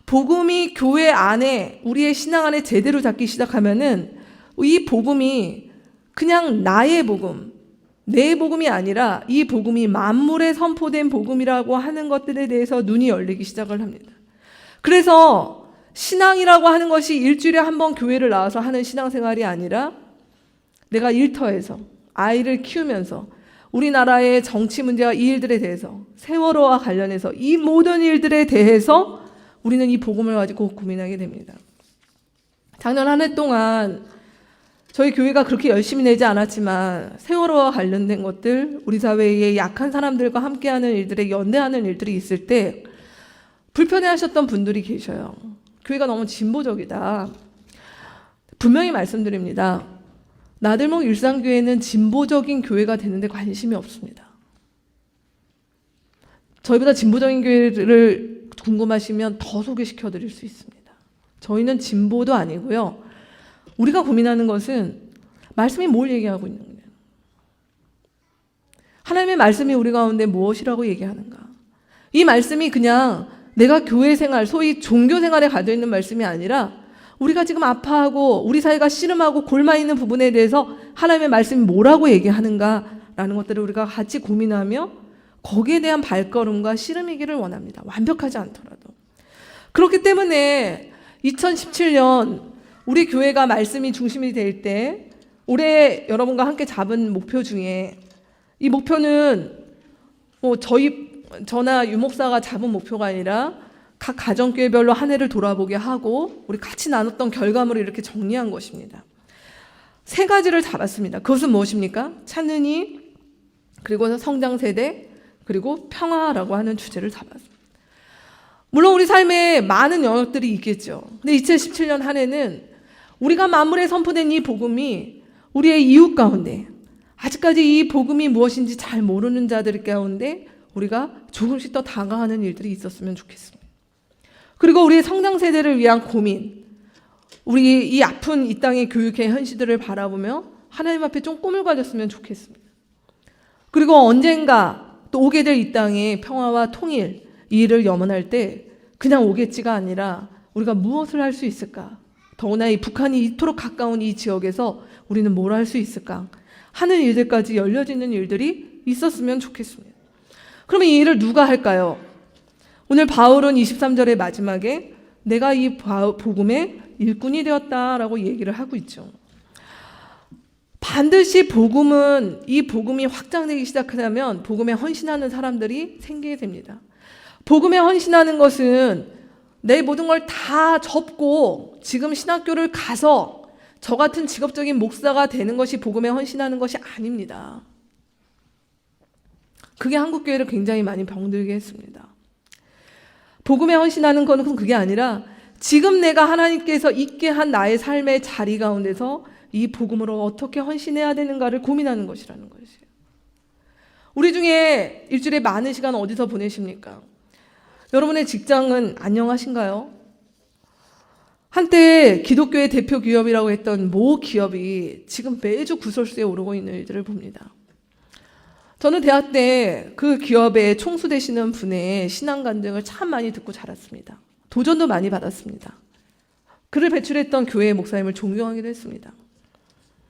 복음이 교회 안에 우리의 신앙 안에 제대로 잡기 시작하면은 이 복음이 그냥 나의 복음, 내 복음이 아니라 이 복음이 만물에 선포된 복음이라고 하는 것들에 대해서 눈이 열리기 시작을 합니다. 그래서 신앙이라고 하는 것이 일주일에 한 번 교회를 나와서 하는 신앙생활이 아니라 내가 일터에서 아이를 키우면서 우리나라의 정치 문제와 이 일들에 대해서 세월호와 관련해서 이 모든 일들에 대해서 우리는 이 복음을 가지고 고민하게 됩니다. 작년 한 해 동안 저희 교회가 그렇게 열심히 내지 않았지만 세월호와 관련된 것들, 우리 사회의 약한 사람들과 함께하는 일들에 연대하는 일들이 있을 때 불편해하셨던 분들이 계셔요. 교회가 너무 진보적이다. 분명히 말씀드립니다. 나들목 일상교회는 진보적인 교회가 되는데 관심이 없습니다. 저희보다 진보적인 교회를 궁금하시면 더 소개시켜 드릴 수 있습니다. 저희는 진보도 아니고요. 우리가 고민하는 것은 말씀이 뭘 얘기하고 있는 거예요. 하나님의 말씀이 우리 가운데 무엇이라고 얘기하는가. 이 말씀이 그냥 내가 교회 생활, 소위 종교 생활에 가져 있는 말씀이 아니라 우리가 지금 아파하고 우리 사회가 씨름하고 골마 있는 부분에 대해서 하나님의 말씀이 뭐라고 얘기하는가라는 것들을 우리가 같이 고민하며 거기에 대한 발걸음과 씨름이기를 원합니다. 완벽하지 않더라도. 그렇기 때문에 2017년 우리 교회가 말씀이 중심이 될 때 올해 여러분과 함께 잡은 목표 중에 이 목표는 저나 유목사가 잡은 목표가 아니라 각 가정교회별로 한 해를 돌아보게 하고 우리 같이 나눴던 결과물을 이렇게 정리한 것입니다. 세 가지를 잡았습니다. 그것은 무엇입니까? 찾느니, 그리고 성장세대, 그리고 평화라고 하는 주제를 잡았습니다. 물론 우리 삶에 많은 영역들이 있겠죠. 근데 2017년 한 해는 우리가 만물에 선포된 이 복음이 우리의 이웃 가운데 아직까지 이 복음이 무엇인지 잘 모르는 자들 가운데 우리가 조금씩 더 다가가는 일들이 있었으면 좋겠습니다. 그리고 우리의 성장 세대를 위한 고민, 우리 이 아픈 이 땅의 교육의 현실들을 바라보며 하나님 앞에 좀 꿈을 가졌으면 좋겠습니다. 그리고 언젠가 또 오게 될 이 땅의 평화와 통일, 이 일을 염원할 때 그냥 오겠지가 아니라 우리가 무엇을 할 수 있을까? 더구나 이 북한이 이토록 가까운 이 지역에서 우리는 뭘 할 수 있을까? 하는 일들까지 열려지는 일들이 있었으면 좋겠습니다. 그러면 이 일을 누가 할까요? 오늘 바울은 23절의 마지막에 내가 이 복음의 일꾼이 되었다라고 얘기를 하고 있죠. 반드시 이 복음이 확장되기 시작하면 복음에 헌신하는 사람들이 생기게 됩니다. 복음에 헌신하는 것은 내 모든 걸 다 접고 지금 신학교를 가서 저 같은 직업적인 목사가 되는 것이 복음에 헌신하는 것이 아닙니다. 그게 한국교회를 굉장히 많이 병들게 했습니다. 복음에 헌신하는 것은 그게 아니라 지금 내가 하나님께서 있게 한 나의 삶의 자리 가운데서 이 복음으로 어떻게 헌신해야 되는가를 고민하는 것이라는 것이에요. 우리 중에 일주일에 많은 시간 어디서 보내십니까? 여러분의 직장은 안녕하신가요? 한때 기독교의 대표 기업이라고 했던 모 기업이 지금 매주 구설수에 오르고 있는 일들을 봅니다. 저는 대학 때 그 기업에 총수되시는 분의 신앙 간증을 참 많이 듣고 자랐습니다. 도전도 많이 받았습니다. 그를 배출했던 교회의 목사님을 존경하기도 했습니다.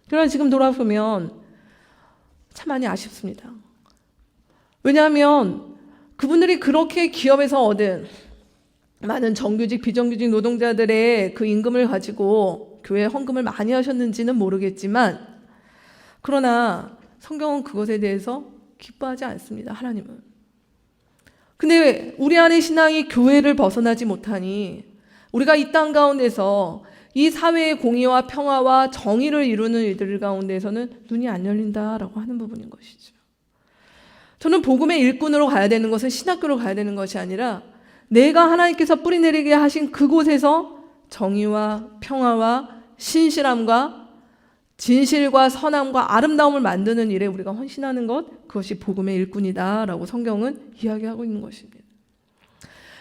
그러나 지금 돌아보면 참 많이 아쉽습니다. 왜냐하면 그분들이 그렇게 기업에서 얻은 많은 정규직, 비정규직 노동자들의 그 임금을 가지고 교회에 헌금을 많이 하셨는지는 모르겠지만, 그러나 성경은 그것에 대해서 기뻐하지 않습니다. 하나님은. 근데 우리 안의 신앙이 교회를 벗어나지 못하니 우리가 이 땅 가운데서 이 사회의 공의와 평화와 정의를 이루는 일들 가운데서는 눈이 안 열린다라고 하는 부분인 것이죠. 저는 복음의 일꾼으로 가야 되는 것은 신학교로 가야 되는 것이 아니라 내가 하나님께서 뿌리내리게 하신 그곳에서 정의와 평화와 신실함과 진실과 선함과 아름다움을 만드는 일에 우리가 헌신하는 것, 그것이 복음의 일꾼이다라고 성경은 이야기하고 있는 것입니다.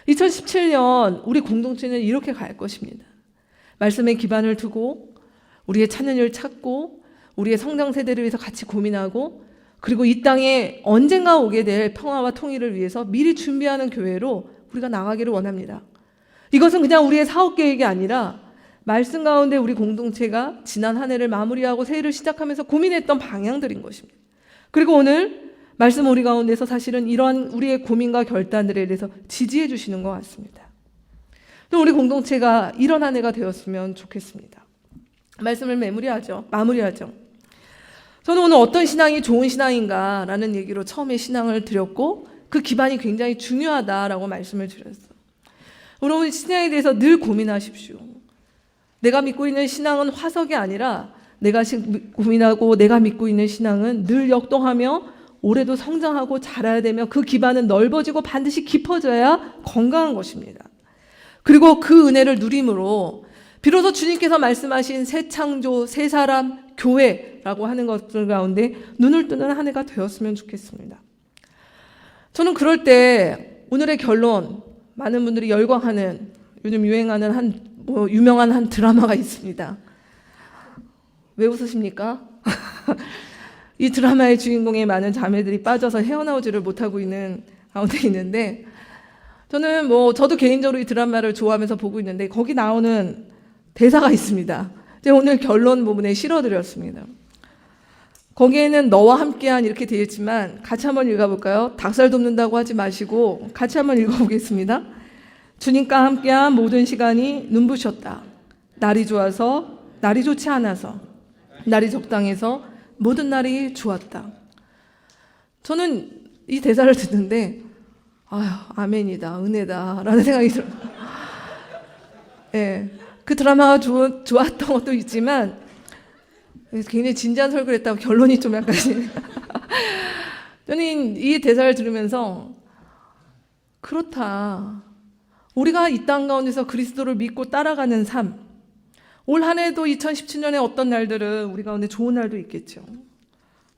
2017년 우리 공동체는 이렇게 갈 것입니다. 말씀에 기반을 두고 우리의 찾는 일을 찾고 우리의 성장 세대를 위해서 같이 고민하고, 그리고 이 땅에 언젠가 오게 될 평화와 통일을 위해서 미리 준비하는 교회로 우리가 나가기를 원합니다. 이것은 그냥 우리의 사업 계획이 아니라 말씀 가운데 우리 공동체가 지난 한 해를 마무리하고 새해를 시작하면서 고민했던 방향들인 것입니다. 그리고 오늘 말씀 우리 가운데서 사실은 이러한 우리의 고민과 결단들에 대해서 지지해 주시는 것 같습니다. 또 우리 공동체가 이런 한 해가 되었으면 좋겠습니다. 말씀을 마무리하죠. 저는 오늘 어떤 신앙이 좋은 신앙인가라는 얘기로 처음에 신앙을 드렸고, 그 기반이 굉장히 중요하다라고 말씀을 드렸어요. 여러분, 신앙에 대해서 늘 고민하십시오. 내가 믿고 있는 신앙은 화석이 아니라 내가 고민하고 내가 믿고 있는 신앙은 늘 역동하며 올해도 성장하고 자라야 되며 그 기반은 넓어지고 반드시 깊어져야 건강한 것입니다. 그리고 그 은혜를 누림으로 비로소 주님께서 말씀하신 새 창조, 새 사람, 교회라고 하는 것들 가운데 눈을 뜨는 한 해가 되었으면 좋겠습니다. 저는 그럴 때 오늘의 결론, 많은 분들이 열광하는 요즘 유행하는 유명한 한 드라마가 있습니다. 왜 웃으십니까? 이 드라마의 주인공의 많은 자매들이 빠져서 헤어나오지를 못하고 있는 가운데 있는데, 저는 저도 개인적으로 이 드라마를 좋아하면서 보고 있는데 거기 나오는 대사가 있습니다. 제가 오늘 결론 부분에 실어드렸습니다. 거기에는 너와 함께한 이렇게 되어 있지만 같이 한번 읽어볼까요? 닭살 돋는다고 하지 마시고 같이 한번 읽어보겠습니다. 주님과 함께한 모든 시간이 눈부셨다. 날이 좋아서, 날이 좋지 않아서, 날이 적당해서 모든 날이 좋았다. 저는 이 대사를 듣는데 아멘이다, 은혜다 라는 생각이 들어요. 네, 그 드라마가 좋았던 것도 있지만 굉장히 진지한 설교를 했다고 결론이 좀 약간 저는 이 대사를 들으면서 그렇다. 우리가 이 땅 가운데서 그리스도를 믿고 따라가는 삶, 올 한 해도 2017년에 어떤 날들은 우리 가운데 좋은 날도 있겠죠.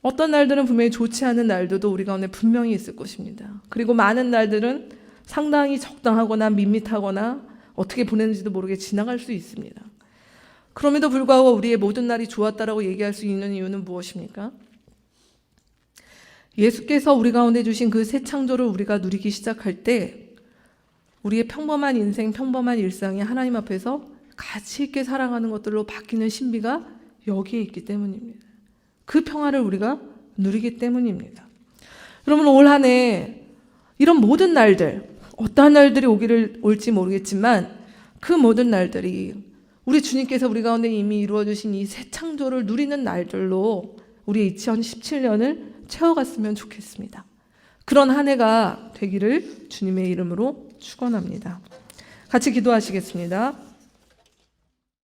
어떤 날들은 분명히 좋지 않은 날들도 우리 가운데 분명히 있을 것입니다. 그리고 많은 날들은 상당히 적당하거나 밋밋하거나 어떻게 보냈는지도 모르게 지나갈 수 있습니다. 그럼에도 불구하고 우리의 모든 날이 좋았다라고 얘기할 수 있는 이유는 무엇입니까? 예수께서 우리 가운데 주신 그 새 창조를 우리가 누리기 시작할 때 우리의 평범한 인생, 평범한 일상이 하나님 앞에서 가치 있게 살아가는 것들로 바뀌는 신비가 여기에 있기 때문입니다. 그 평화를 우리가 누리기 때문입니다. 여러분, 올 한 해 이런 모든 날들, 어떠한 날들이 올지 모르겠지만 그 모든 날들이 우리 주님께서 우리 가운데 이미 이루어주신 이 새 창조를 누리는 날들로 우리 2017년을 채워갔으면 좋겠습니다. 그런 한 해가 되기를 주님의 이름으로 축원합니다. 같이 기도하시겠습니다.